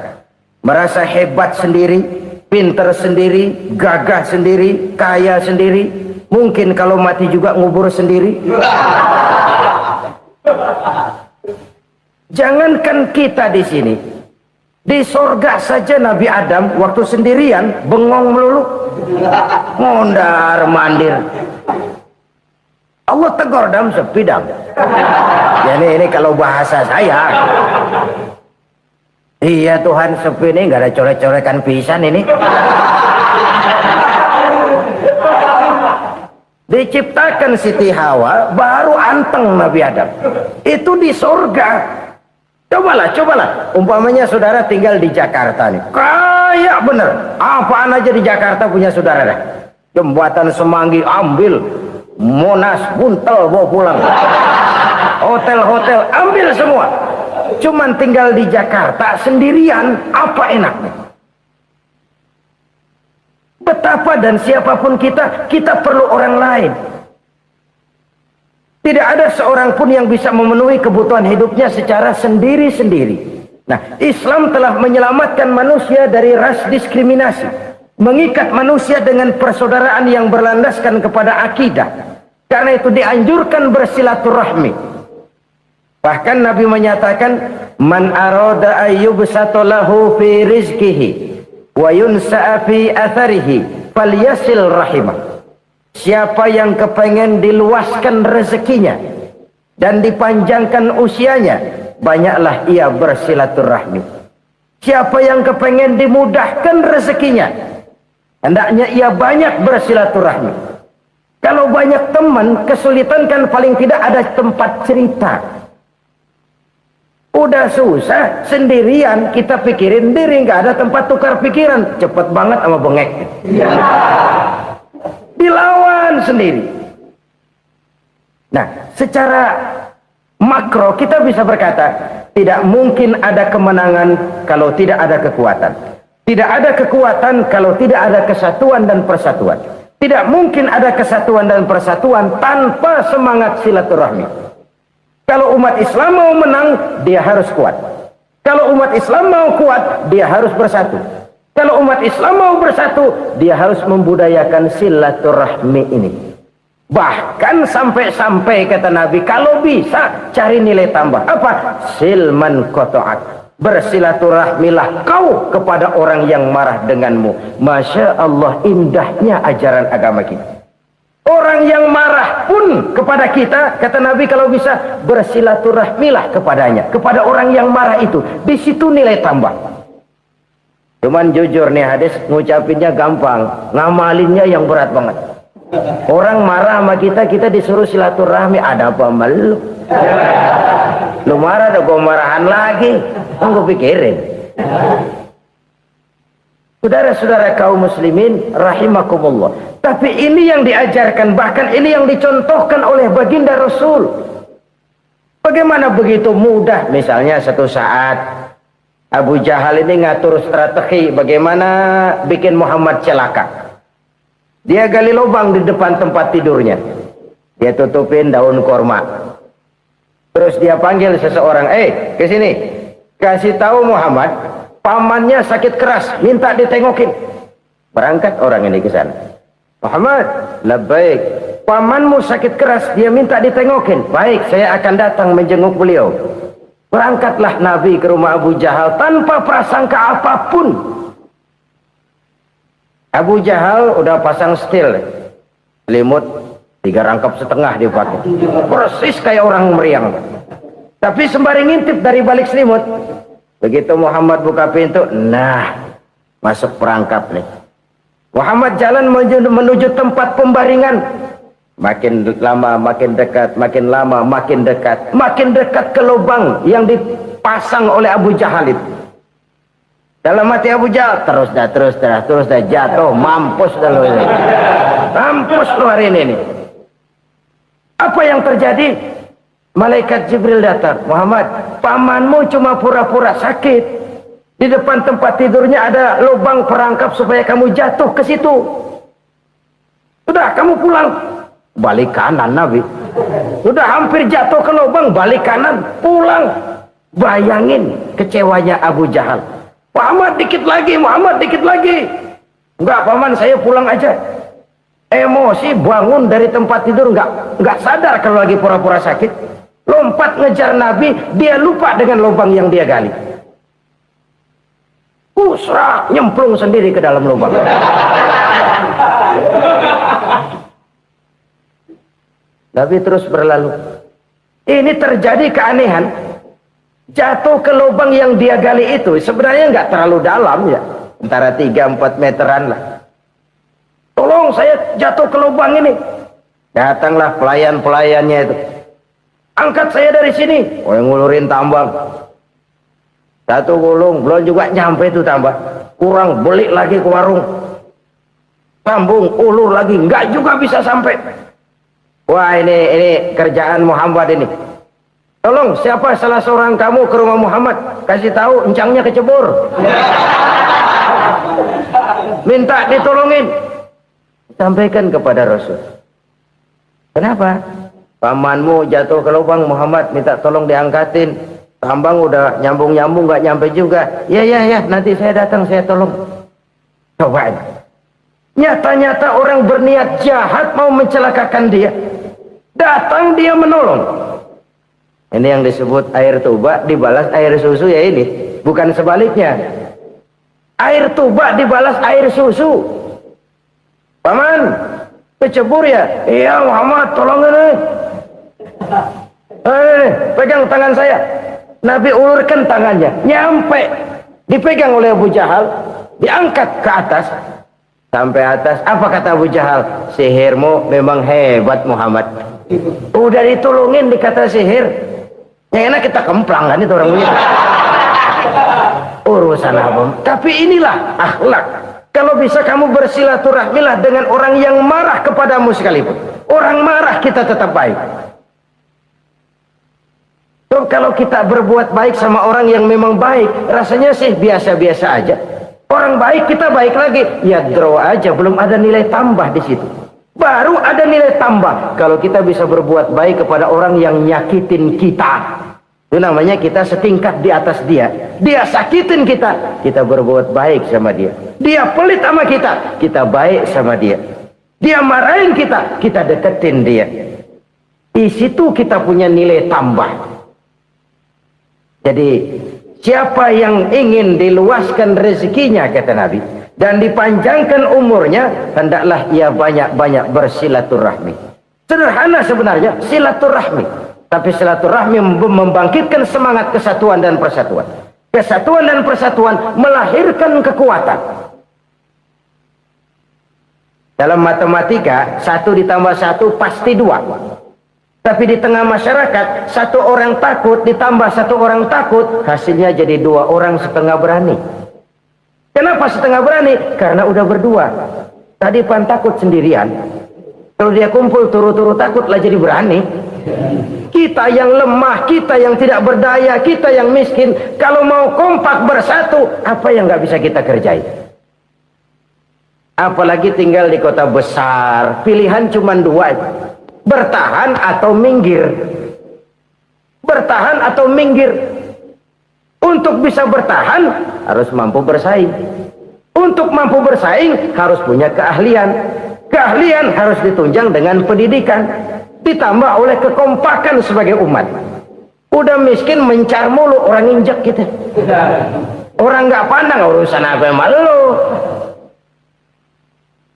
Merasa hebat sendiri, pinter sendiri, gagah sendiri, kaya sendiri. Mungkin kalau mati juga ngubur sendiri. Jangankan kita di sini, di sorga saja Nabi Adam waktu sendirian bengong melulu, mondar mandir. Allah tegur dam sepi dam. Ya ini kalau bahasa saya. Iya Tuhan, sepi ini nggak ada coret-corekan pisan ini. Diciptakan Siti Hawa baru anteng Nabi Adam. Itu di sorga. Cobalah. Umpamanya saudara tinggal di Jakarta nih. Kayak bener. Apaan aja di Jakarta punya saudara dah. Jembatan Semanggi ambil. Monas buntel bawa pulang. Hotel-hotel ambil semua. Cuman tinggal di Jakarta sendirian. Apa enaknya? Betapa dan siapapun kita perlu orang lain. Tidak ada seorang pun yang bisa memenuhi kebutuhan hidupnya secara sendiri-sendiri. Nah, Islam telah menyelamatkan manusia dari ras diskriminasi. Mengikat manusia dengan persaudaraan yang berlandaskan kepada akidah. Karena itu dianjurkan bersilaturahmi. Bahkan Nabi menyatakan, Man arada ayyubsata lahu fi rizkihi wa yunsa'a fi atharihi falyasil rahimah. Siapa yang kepengen diluaskan rezekinya dan dipanjangkan usianya, banyaklah ia bersilaturahmi. Siapa yang kepengen dimudahkan rezekinya, hendaknya ia banyak bersilaturahmi. Kalau banyak teman, kesulitan kan paling tidak ada tempat cerita. Udah susah, sendirian kita pikirin diri, nggak ada tempat tukar pikiran. Cepet banget sama bengek. Dilawan sendiri. Nah, secara makro kita bisa berkata, tidak mungkin ada kemenangan kalau tidak ada kekuatan. Tidak ada kekuatan kalau tidak ada kesatuan dan persatuan. Tidak mungkin ada kesatuan dan persatuan tanpa semangat silaturahmi. Kalau umat Islam mau menang, dia harus kuat. Kalau umat Islam mau kuat, dia harus bersatu. Kalau umat Islam mau bersatu, dia harus membudayakan silaturahmi ini. Bahkan sampai-sampai kata Nabi, kalau bisa cari nilai tambah. Apa? Silman qata'ak. Bersilaturahmilah kau kepada orang yang marah denganmu. Masya Allah, indahnya ajaran agama kita. Orang yang marah pun kepada kita, kata Nabi, kalau bisa bersilaturahmilah kepadanya. Kepada orang yang marah itu. Di situ nilai tambah. Cuman jujur nih hadis, ngucapinnya gampang, ngamalinnya yang berat banget. Orang marah sama kita disuruh silaturahmi, ada apa malu? Lu marah, ada gua marahan lagi. Tunggu pikirin. Saudara-saudara kaum muslimin rahimakumullah. Tapi ini yang diajarkan, bahkan ini yang dicontohkan oleh baginda Rasul. Bagaimana begitu mudah, misalnya satu saat Abu Jahal ini ngatur strategi bagaimana bikin Muhammad celaka. Dia gali lubang di depan tempat tidurnya. Dia tutupin daun korma. Terus dia panggil seseorang, ke sini. Kasih tahu Muhammad, pamannya sakit keras, minta ditengokin. Berangkat orang ini ke sana. Muhammad, labbaik. Pamanmu sakit keras, dia minta ditengokin. Baik, saya akan datang menjenguk beliau. Berangkatlah Nabi ke rumah Abu Jahal tanpa prasangka apapun. Abu Jahal udah pasang setil, selimut 3 rangkap setengah dipakai, persis kayak orang meriang. Tapi sembari ngintip dari balik selimut, Begitu Muhammad buka pintu, nah masuk perangkap nih. Muhammad jalan menuju tempat pembaringan. Makin lama makin dekat, makin lama makin dekat, makin dekat ke lubang yang dipasang oleh Abu Jahal itu. Dalam hati Abu Jahal, terus dah jatuh, mampus dah lo ini. Mampus lo hari ini nih. Apa yang terjadi? Malaikat Jibril datang. Muhammad, pamanmu cuma pura-pura sakit. Di depan tempat tidurnya ada lubang perangkap supaya kamu jatuh ke situ. Sudah, kamu pulang. Balik kanan Nabi. Sudah hampir jatuh ke lubang, balik kanan, pulang. Bayangin kecewanya Abu Jahal. Muhammad dikit lagi, Muhammad dikit lagi. Enggak paman, saya pulang aja. Emosi bangun dari tempat tidur, enggak sadar kalau lagi pura-pura sakit. Lompat ngejar Nabi, dia lupa dengan lubang yang dia gali. Usrak, nyemplung sendiri ke dalam lubang. Nabi terus berlalu. Ini terjadi keanehan. Jatuh ke lubang yang dia gali itu sebenarnya nggak terlalu dalam ya, antara 3-4 meteran lah. Tolong saya jatuh ke lubang ini. Datanglah pelayan-pelayannya itu. Angkat saya dari sini. Oh, yang ngulurin tambang. Satu gulung belum juga nyampe itu tambang. Kurang beli lagi ke warung. Sambung ulur lagi nggak juga bisa sampai. Wah ini kerjaan Muhammad ini. Tolong siapa salah seorang kamu ke rumah Muhammad, kasih tahu encangnya kecebur. Minta ditolongin. Sampaikan kepada Rasul. Kenapa? Pamanmu jatuh ke lubang, Muhammad minta tolong diangkatin. Tambang udah nyambung-nyambung nggak nyampe juga. Ya nanti saya datang saya tolong. Coba. Nyata-nyata orang berniat jahat mau mencelakakan dia. Datang dia menolong. Ini yang disebut air tuba dibalas air susu ya ini. Bukan sebaliknya. Air tuba dibalas air susu. Paman, kecebur ya? Iya Muhammad, tolong ini. Pegang tangan saya. Nabi ulurkan tangannya. Nyampe. Dipegang oleh Abu Jahal. Diangkat ke atas. Sampai atas. Apa kata Abu Jahal? Sihirmu memang hebat Muhammad. Udah ditolongin dikata sihir. Yang enak kita kemplang kan itu orang begitu. Urusan apa? Tapi inilah akhlak. Kalau bisa kamu bersilaturahmilah dengan orang yang marah kepadamu sekalipun. Orang marah kita tetap baik. So, kalau kita berbuat baik sama orang yang memang baik, rasanya sih biasa-biasa aja. Orang baik kita baik lagi. Ya draw aja, belum ada nilai tambah di situ. Baru ada nilai tambah kalau kita bisa berbuat baik kepada orang yang nyakitin kita. Itu namanya kita setingkat di atas dia. Dia sakitin kita, kita berbuat baik sama dia. Dia pelit sama kita, kita baik sama dia. Dia marahin kita, kita deketin dia. Di situ kita punya nilai tambah. Jadi siapa yang ingin diluaskan rezekinya kata Nabi dan dipanjangkan umurnya, hendaklah ia banyak-banyak bersilaturahmi. Sederhana sebenarnya silaturahmi, tapi silaturahmi membangkitkan semangat kesatuan dan persatuan. Kesatuan dan persatuan melahirkan kekuatan. Dalam matematika 1 ditambah 1 pasti 2. Tapi di tengah masyarakat 1 orang takut ditambah 1 orang takut hasilnya jadi 2 orang setengah berani. Kenapa setengah berani? Karena udah berdua. Tadi pan takut sendirian. Kalau dia kumpul turu-turu takut lah jadi berani. Kita yang lemah, kita yang tidak berdaya, kita yang miskin, kalau mau kompak bersatu, apa yang nggak bisa kita kerjain? Apalagi tinggal di kota besar, pilihan cuma 2. Bertahan atau minggir. Bertahan atau minggir. Untuk bisa bertahan harus mampu bersaing. Untuk mampu bersaing harus punya keahlian. Keahlian harus ditunjang dengan pendidikan, ditambah oleh kekompakan sebagai umat. Udah miskin mencar mulu, orang injek kita. Orang nggak pandang urusan apa yang malu.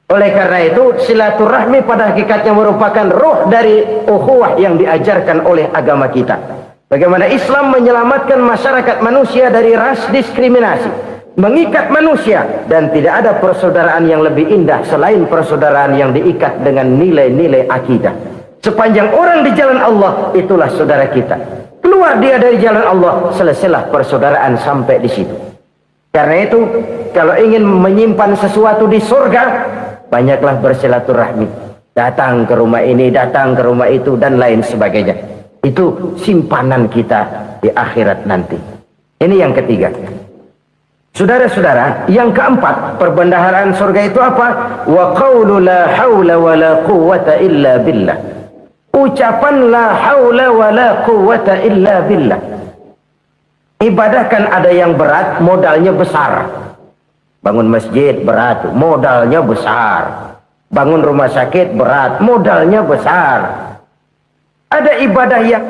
Oleh karena itu silaturahmi pada hakikatnya merupakan ruh dari ukhuwah yang diajarkan oleh agama kita. Bagaimana Islam menyelamatkan masyarakat manusia dari ras diskriminasi, mengikat manusia, dan tidak ada persaudaraan yang lebih indah selain persaudaraan yang diikat dengan nilai-nilai akidah. Sepanjang orang di jalan Allah, itulah saudara kita. Keluar dia dari jalan Allah, selesailah persaudaraan sampai di situ. Karena itu, kalau ingin menyimpan sesuatu di surga, banyaklah bersilaturahmi. Datang ke rumah ini, datang ke rumah itu, dan lain sebagainya. Itu simpanan kita di akhirat nanti. Ini yang ketiga. Saudara-saudara, yang keempat, perbendaharaan surga itu apa? Wa qawlu la hawla wa la quwwata illa billah. Ucapan la hawla wa la quwwata illa billah. Ibadah kan ada yang berat, modalnya besar. Bangun masjid berat, modalnya besar. Bangun rumah sakit berat, modalnya besar. Ada ibadah yang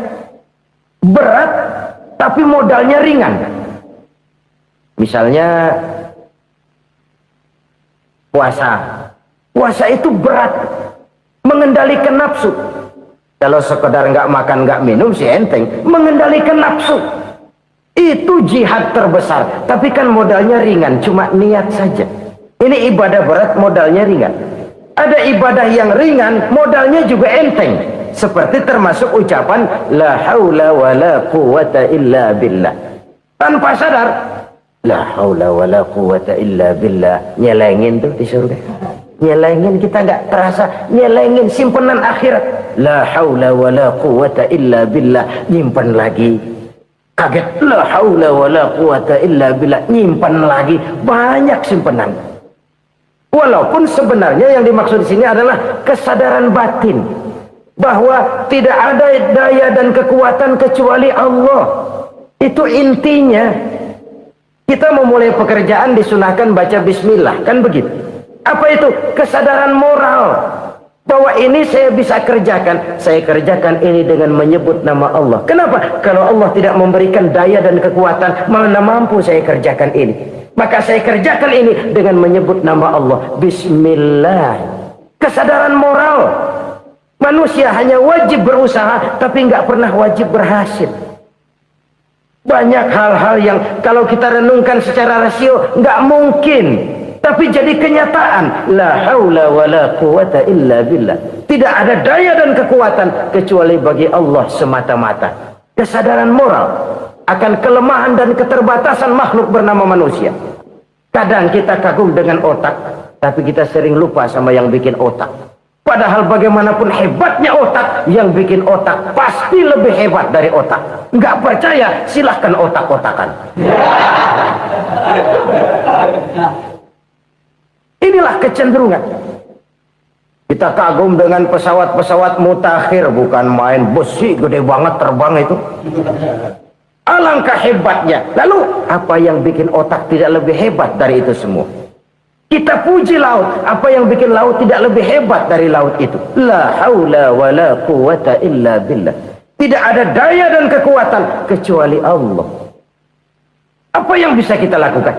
berat tapi modalnya ringan. Misalnya puasa. Puasa itu berat, mengendalikan nafsu. Kalau sekedar nggak makan nggak minum sih enteng, mengendalikan nafsu itu jihad terbesar. Tapi kan modalnya ringan, cuma niat saja. Ini ibadah berat, modalnya ringan. Ada ibadah yang ringan, modalnya juga enteng. Seperti termasuk ucapan la haula wa la quwwata illa billah. Tanpa sadar, la haula wa la quwwata illa billah. Nyelengin tuh di surga. Nyelengin, kita nggak terasa. Nyelengin simpenan akhirat. La haula wa la quwwata illa billah. Nyimpan lagi. Kaget, la haula wa la quwwata illa billah. Nyimpan lagi. Banyak simpenan. Walaupun sebenarnya yang dimaksud di sini adalah kesadaran batin. Bahwa tidak ada daya dan kekuatan kecuali Allah. Itu intinya. Kita memulai pekerjaan disunahkan baca bismillah, kan begitu? Apa itu? Kesadaran moral. Bahwa ini saya bisa kerjakan. Saya kerjakan ini dengan menyebut nama Allah. Kenapa? Kalau Allah tidak memberikan daya dan kekuatan, mana mampu saya kerjakan ini. Maka saya kerjakan ini dengan menyebut nama Allah. Bismillah. Kesadaran moral. Manusia hanya wajib berusaha, tapi nggak pernah wajib berhasil. Banyak hal-hal yang kalau kita renungkan secara rasio nggak mungkin, tapi jadi kenyataan. La haula wa la quwwata illa billah. Tidak ada daya dan kekuatan kecuali bagi Allah semata-mata. Kesadaran moral akan kelemahan dan keterbatasan makhluk bernama manusia. Kadang kita kagum dengan otak, tapi kita sering lupa sama yang bikin otak. Padahal bagaimanapun hebatnya otak, yang bikin otak pasti lebih hebat dari otak. Nggak percaya, silahkan otak-otakan. Inilah kecenderungan. Kita kagum dengan pesawat-pesawat mutakhir, bukan main, besi gede banget terbang itu. Alangkah hebatnya. Lalu apa yang bikin otak tidak lebih hebat dari itu semua? Kita puji laut, apa yang bikin laut tidak lebih hebat dari laut itu? La haula wa la quwwata illa billah. Tidak ada daya dan kekuatan kecuali Allah. Apa yang bisa kita lakukan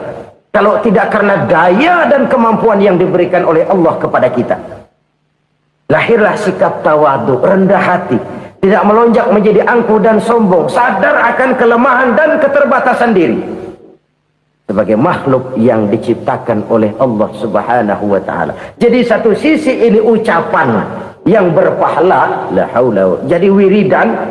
kalau tidak karena daya dan kemampuan yang diberikan oleh Allah kepada kita? Lahirlah sikap tawadu, rendah hati, tidak melonjak menjadi angkuh dan sombong, sadar akan kelemahan dan keterbatasan diri. Sebagai makhluk yang diciptakan oleh Allah Subhanahu wa ta'ala. Jadi satu sisi ini ucapan yang berpahala, la haula, jadi wiridan.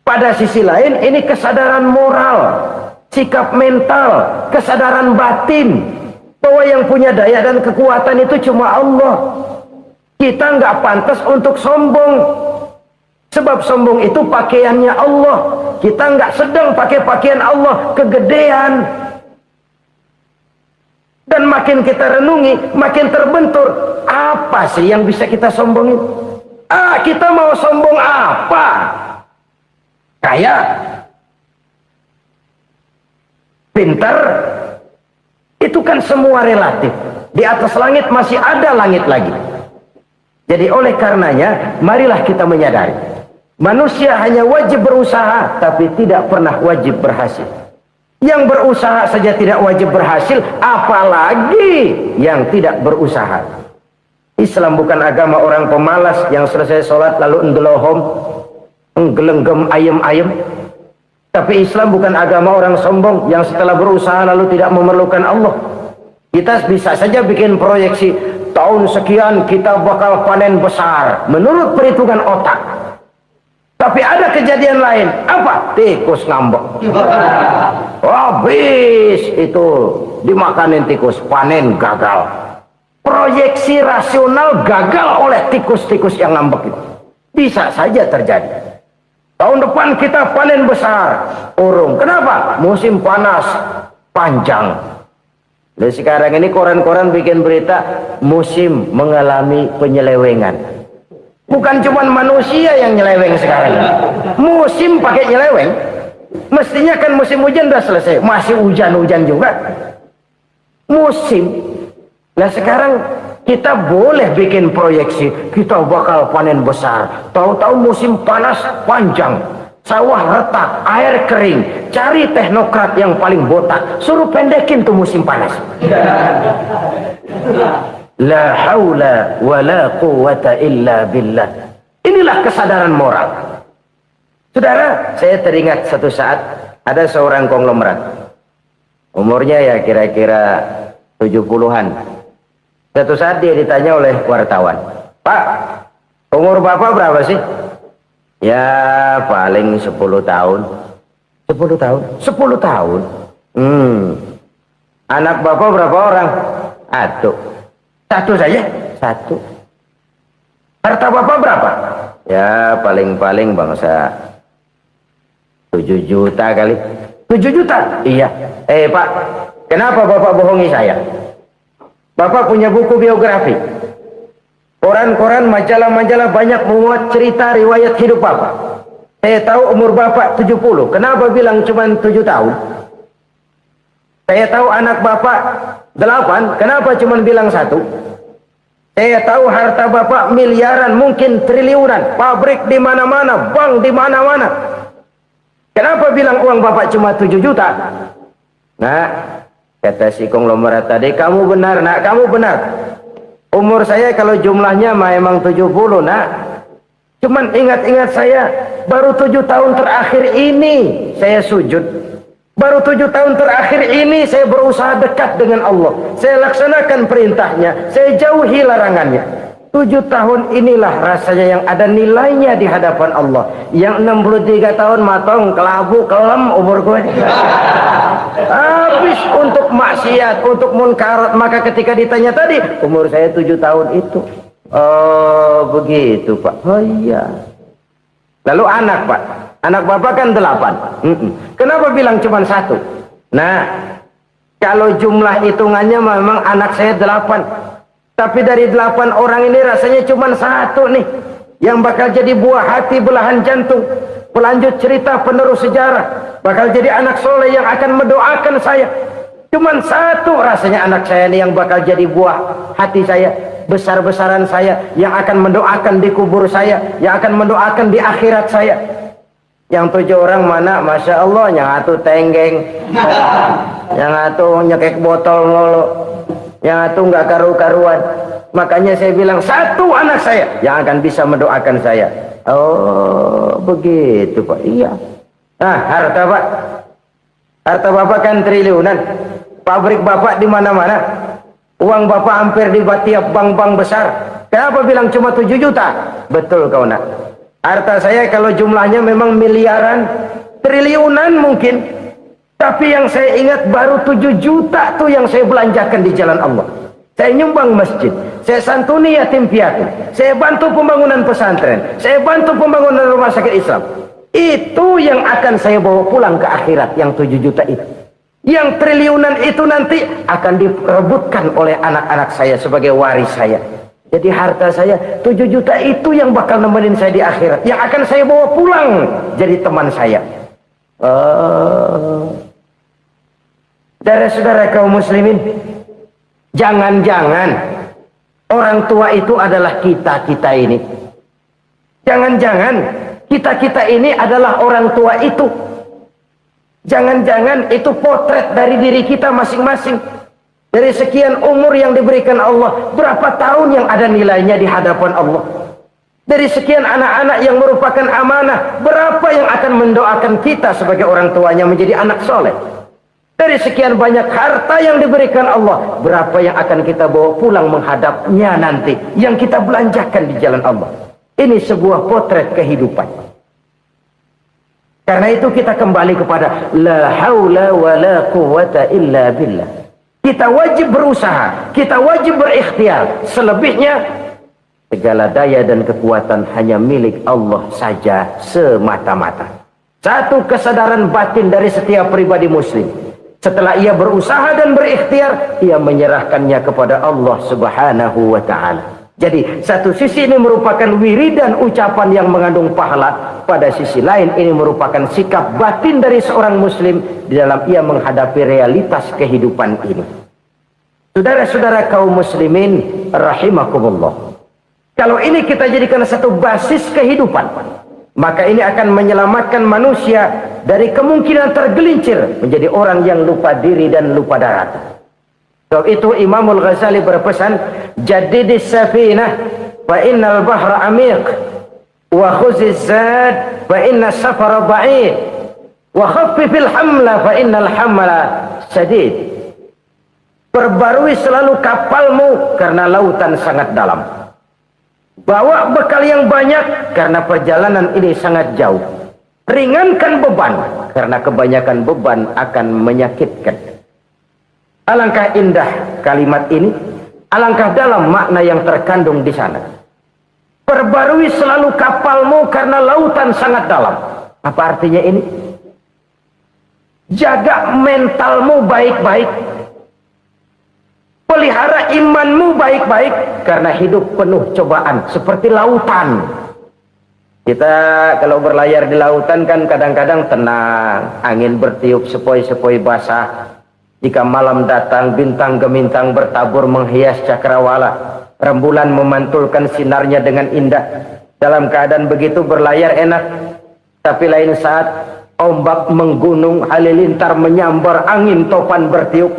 Pada sisi lain ini kesadaran moral, sikap mental, kesadaran batin, bahwa yang punya daya dan kekuatan itu cuma Allah. Kita nggak pantas untuk sombong, sebab sombong itu pakaiannya Allah. Kita nggak sedang pakai pakaian Allah, kegedean. Dan makin kita renungi, makin terbentur. Apa sih yang bisa kita sombongin? Kita mau sombong apa? Kaya? Pintar? Itu kan semua relatif. Di atas langit masih ada langit lagi. Jadi oleh karenanya, marilah kita menyadari. Manusia hanya wajib berusaha, tapi tidak pernah wajib berhasil. Yang berusaha saja tidak wajib berhasil, apalagi yang tidak berusaha. Islam bukan agama orang pemalas yang selesai sholat lalu enggelohom, enggelenggem ayem-ayem. Tapi Islam bukan agama orang sombong yang setelah berusaha lalu tidak memerlukan Allah. Kita bisa saja bikin proyeksi tahun sekian kita bakal panen besar menurut perhitungan otak. Tapi ada kejadian lain. Apa? Tikus ngambek. Habis itu dimakanin tikus, panen gagal. Proyeksi rasional gagal oleh tikus-tikus yang ngambek itu. Bisa saja terjadi. Tahun depan kita panen besar, urung. Kenapa? Musim panas panjang. Dan sekarang ini koran-koran bikin berita musim mengalami penyelewengan. Bukan cuma manusia yang nyeleweng sekarang. Musim pakai nyeleweng. Mestinya kan musim hujan udah selesai, masih hujan-hujan juga. Musim. Nah sekarang kita boleh bikin proyeksi, kita bakal panen besar. Tahu-tahu musim panas panjang, sawah retak, air kering. Cari teknokrat yang paling botak, suruh pendekin tuh musim panas. La haula wa la quwata illa billah. Inilah kesadaran moral. Saudara, saya teringat satu saat ada seorang konglomerat. Umurnya ya kira-kira 70-an. Satu saat dia ditanya oleh wartawan, "Pak, umur Bapak berapa sih?" "Ya paling 10 tahun." 10 tahun? 10 tahun? Anak Bapak berapa orang? Satu saja? Satu. Harta Bapak berapa? Ya paling-paling bangsa 7 juta kali. 7 juta? Iya. Pak, kenapa Bapak bohongi saya? Bapak punya buku biografi. Koran-koran, majalah-majalah banyak memuat cerita riwayat hidup Bapak. Saya tahu umur Bapak 70. Kenapa bilang cuma 7 tahun? Saya tahu anak Bapak 8. Kenapa cuma bilang 1? Saya tahu harta Bapak miliaran, mungkin triliunan. Pabrik di mana-mana, bank di mana-mana. Kenapa bilang uang Bapak cuma 7 juta? Nah, kata si konglomerat tadi, kamu benar nak, kamu benar. Umur saya kalau jumlahnya memang 70 nak. Cuman ingat-ingat saya, baru 7 tahun terakhir ini saya sujud. Baru 7 tahun terakhir ini saya berusaha dekat dengan Allah. Saya laksanakan perintahnya, saya jauhi larangannya. 7 tahun inilah rasanya yang ada nilainya di hadapan Allah. Yang 63 tahun matong, kelabu, kelem umur gue. Habis untuk maksiat, untuk munkarat. Maka ketika ditanya tadi, umur saya 7 tahun itu. Oh begitu Pak. Oh iya. Lalu anak Pak, anak Bapak kan 8. Kenapa bilang cuma 1? Nah, kalau jumlah hitungannya memang anak saya 8. Tapi dari 8 orang ini rasanya cuma 1 nih yang bakal jadi buah hati, belahan jantung, pelanjut cerita, penerus sejarah, bakal jadi anak soleh yang akan mendoakan saya. Cuma 1 rasanya anak saya ini yang bakal jadi buah hati saya, besar-besaran saya, yang akan mendoakan di kubur saya, yang akan mendoakan di akhirat saya. Yang 7 orang mana? Masya Allah, yang satu tenggeng, yang satu nyekek botol mulu, yang satu nggak karu-karuan. Makanya saya bilang 1 anak saya yang akan bisa mendoakan saya. Oh begitu Pak. Iya. Nah harta Pak, harta Bapak kan triliunan. Pabrik Bapak di mana-mana. Uang Bapak hampir di tiap bank-bank besar. Kenapa bilang cuma 7 juta? Betul kau nak. Harta saya kalau jumlahnya memang miliaran, triliunan mungkin. Tapi yang saya ingat baru 7 juta tuh yang saya belanjakan di jalan Allah. Saya nyumbang masjid, saya santuni yatim piatu, saya bantu pembangunan pesantren, saya bantu pembangunan rumah sakit Islam. Itu yang akan saya bawa pulang ke akhirat, yang 7 juta itu. Yang triliunan itu nanti akan diperebutkan oleh anak-anak saya sebagai waris saya. Jadi harta saya 7 juta itu yang bakal nemenin saya di akhirat, yang akan saya bawa pulang jadi teman saya. Saudara-saudara kaum muslimin, jangan-jangan orang tua itu adalah kita-kita ini. Jangan-jangan kita-kita ini adalah orang tua itu. Jangan-jangan itu potret dari diri kita masing-masing. Dari sekian umur yang diberikan Allah, berapa tahun yang ada nilainya di hadapan Allah? Dari sekian anak-anak yang merupakan amanah, berapa yang akan mendoakan kita sebagai orang tuanya menjadi anak soleh? Dari sekian banyak harta yang diberikan Allah, berapa yang akan kita bawa pulang menghadapnya nanti, yang kita belanjakan di jalan Allah? Ini sebuah potret kehidupan. Karena itu kita kembali kepada la haula wa la quwwata illa billah. Kita wajib berusaha, kita wajib berikhtiar. Selebihnya segala daya dan kekuatan hanya milik Allah saja semata-mata. Satu kesadaran batin dari setiap pribadi muslim. Setelah ia berusaha dan berikhtiar, ia menyerahkannya kepada Allah Subhanahu wa ta'ala. Jadi satu sisi ini merupakan wiridan ucapan yang mengandung pahala. Pada sisi lain ini merupakan sikap batin dari seorang muslim di dalam ia menghadapi realitas kehidupan ini. Saudara-saudara kaum muslimin rahimakumullah. Kalau ini kita jadikan satu basis kehidupan, maka ini akan menyelamatkan manusia dari kemungkinan tergelincir menjadi orang yang lupa diri dan lupa darat. Sebab itu Imamul Ghazali berpesan, jadidis safinah fa innal bahra amiq wa khuziz zad fa inna safara ba'id wa khaffifil hamla fa innal hamla sadid. Perbarui selalu kapalmu karena lautan sangat dalam. Bawa bekal yang banyak karena perjalanan ini sangat jauh. Ringankan beban karena kebanyakan beban akan menyakitkan. Alangkah indah kalimat ini, alangkah dalam makna yang terkandung di sana. Perbarui selalu kapalmu karena lautan sangat dalam. Apa artinya ini? Jaga mentalmu baik-baik. Pelihara imanmu baik-baik karena hidup penuh cobaan seperti lautan. Kita kalau berlayar di lautan kan kadang-kadang tenang, angin bertiup sepoi-sepoi basah. Jika malam datang, bintang gemintang bertabur menghias cakrawala. Rembulan memantulkan sinarnya dengan indah. Dalam keadaan begitu berlayar enak. Tapi lain saat ombak menggunung, halilintar menyambar, angin topan bertiup.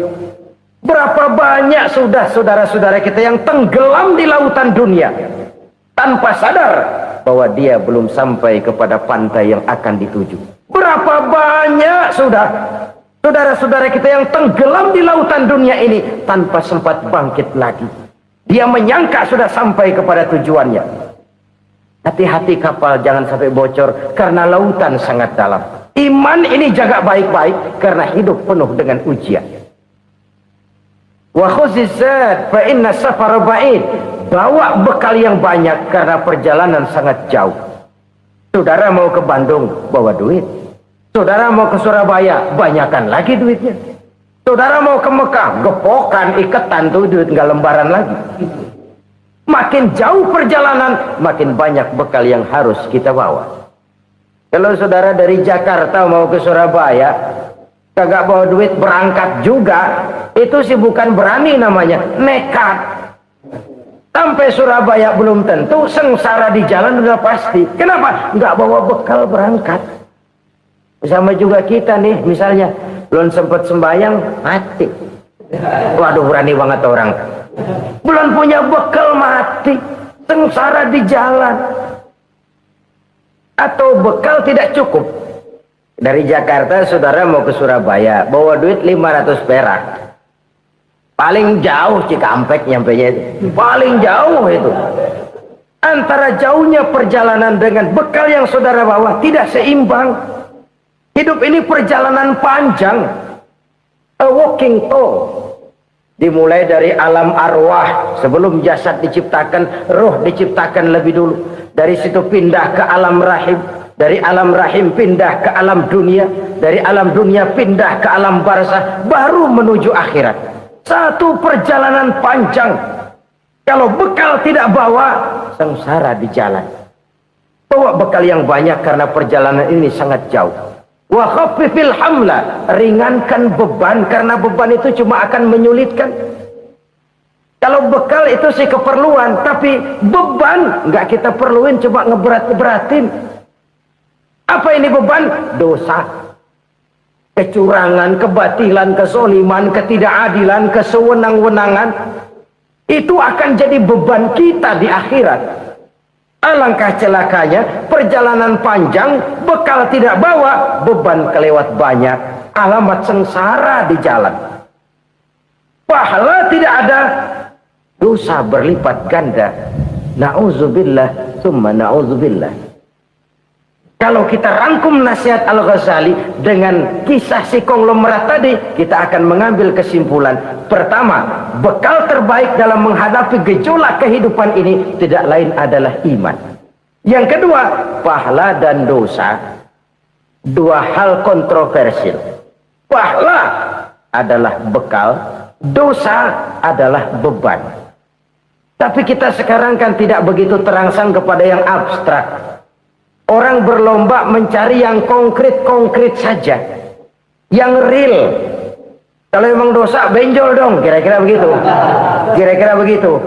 Berapa banyak sudah saudara-saudara kita yang tenggelam di lautan dunia tanpa sadar bahwa dia belum sampai kepada pantai yang akan dituju. Berapa banyak sudah saudara-saudara kita yang tenggelam di lautan dunia ini tanpa sempat bangkit lagi. Dia menyangka sudah sampai kepada tujuannya. Hati-hati kapal jangan sampai bocor karena lautan sangat dalam. Iman ini jaga baik-baik karena hidup penuh dengan ujian. Wa khuzizat fa inna safara ba'id. Bawa bekal yang banyak karena perjalanan sangat jauh. Saudara mau ke Bandung, bawa duit. Saudara mau ke Surabaya, banyakan lagi duitnya. Saudara mau ke Mekah, gepokan, iketan tuh duit nggak lembaran lagi. Makin jauh perjalanan, makin banyak bekal yang harus kita bawa. Kalau saudara dari Jakarta mau ke Surabaya, kagak bawa duit berangkat juga, itu sih bukan berani namanya, nekat. Sampai Surabaya belum tentu, sengsara di jalan udah pasti. Kenapa? Nggak bawa bekal berangkat. Sama juga kita nih, misalnya belum sempat sembahyang, mati. Waduh, berani banget orang. Belum punya bekal, mati. Sengsara di jalan. Atau bekal tidak cukup. Dari Jakarta saudara mau ke Surabaya, bawa duit 500 perak. Paling jauh Cikampek nyampenya itu. Paling jauh itu. Antara jauhnya perjalanan dengan bekal yang saudara bawa tidak seimbang. Hidup ini perjalanan panjang. A walking tour. Dimulai dari alam arwah. Sebelum jasad diciptakan, roh diciptakan lebih dulu. Dari situ pindah ke alam rahim. Dari alam rahim pindah ke alam dunia. Dari alam dunia pindah ke alam barzah. Baru menuju akhirat. Satu perjalanan panjang. Kalau bekal tidak bawa, sengsara di jalan. Bawa bekal yang banyak karena perjalanan ini sangat jauh. Wa khaffifil hamla, ringankan beban karena beban itu cuma akan menyulitkan. Kalau bekal itu sih keperluan, tapi beban nggak kita perluin, cuma ngeberat-beratin. Apa ini beban? Dosa. Kecurangan, kebatilan, kezoliman, ketidakadilan, kesewenang-wenangan. Itu akan jadi beban kita di akhirat. Alangkah celakanya, perjalanan panjang, bekal tidak bawa, beban kelewat banyak, alamat sengsara di jalan. Pahala tidak ada, dosa berlipat ganda. Na'udzubillah, summa na'udzubillah. Kalau kita rangkum nasihat Al-Ghazali dengan kisah si konglomerat tadi, kita akan mengambil kesimpulan. Pertama, bekal terbaik dalam menghadapi gejolak kehidupan ini tidak lain adalah iman. Yang kedua, pahala dan dosa, dua hal kontroversial. Pahala adalah bekal, dosa adalah beban. Tapi kita sekarang kan tidak begitu terangsang kepada yang abstrak. Orang berlomba mencari yang konkret-konkret saja, yang real. Kalau memang dosa, benjol dong, kira-kira begitu. Kira-kira begitu.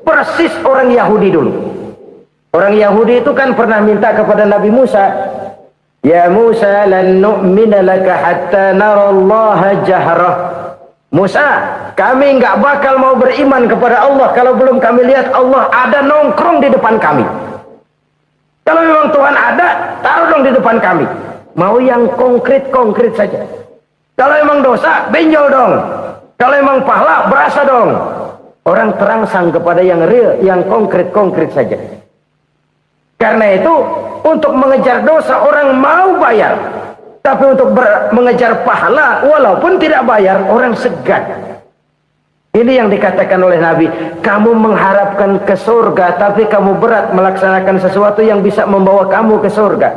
Persis orang Yahudi dulu. Orang Yahudi itu kan pernah minta kepada Nabi Musa, "Ya Musa, lan nu'mina laka hatta narallaha jahrah." Musa, kami nggak bakal mau beriman kepada Allah kalau belum kami lihat Allah ada nongkrong di depan kami. Kalau memang Tuhan ada, taruh dong di depan kami. Mau yang konkret-konkret saja. Kalau memang dosa, benjol dong. Kalau memang pahala, berasa dong. Orang terangsang kepada yang real, yang konkret-konkret saja. Karena itu, untuk mengejar dosa, orang mau bayar. Tapi untuk mengejar pahala, walaupun tidak bayar, orang segan. Ini yang dikatakan oleh Nabi, kamu mengharapkan ke surga, tapi kamu berat melaksanakan sesuatu yang bisa membawa kamu ke surga.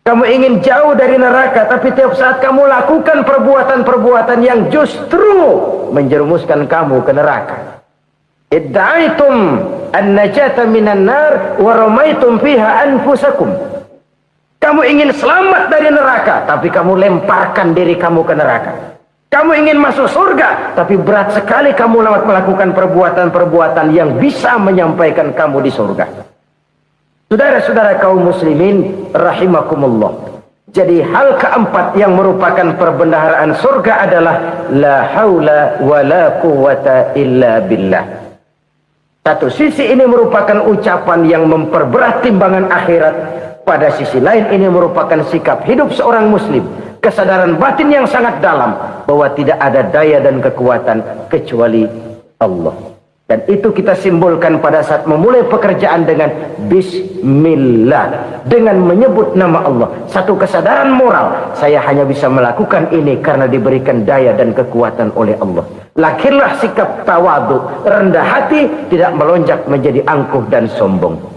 Kamu ingin jauh dari neraka, tapi tiap saat kamu lakukan perbuatan-perbuatan yang justru menjerumuskan kamu ke neraka. Idda'aitum an-najata minan nar wa ramaitum fiha anfusakum. Kamu ingin selamat dari neraka, tapi kamu lemparkan diri kamu ke neraka. Kamu ingin masuk surga, tapi berat sekali kamu melakukan perbuatan-perbuatan yang bisa menyampaikan kamu di surga. Saudara-saudara kaum muslimin rahimakumullah. Jadi hal keempat yang merupakan perbendaharaan surga adalah la haula wa la quwata illa billah. Satu sisi ini merupakan ucapan yang memperberat timbangan akhirat. Pada sisi lain ini merupakan sikap hidup seorang muslim. Kesadaran batin yang sangat dalam bahwa tidak ada daya dan kekuatan kecuali Allah. Dan itu kita simbolkan pada saat memulai pekerjaan dengan Bismillah, dengan menyebut nama Allah. Satu kesadaran moral, saya hanya bisa melakukan ini karena diberikan daya dan kekuatan oleh Allah. Lahirlah sikap tawadu, rendah hati, tidak melonjak menjadi angkuh dan sombong.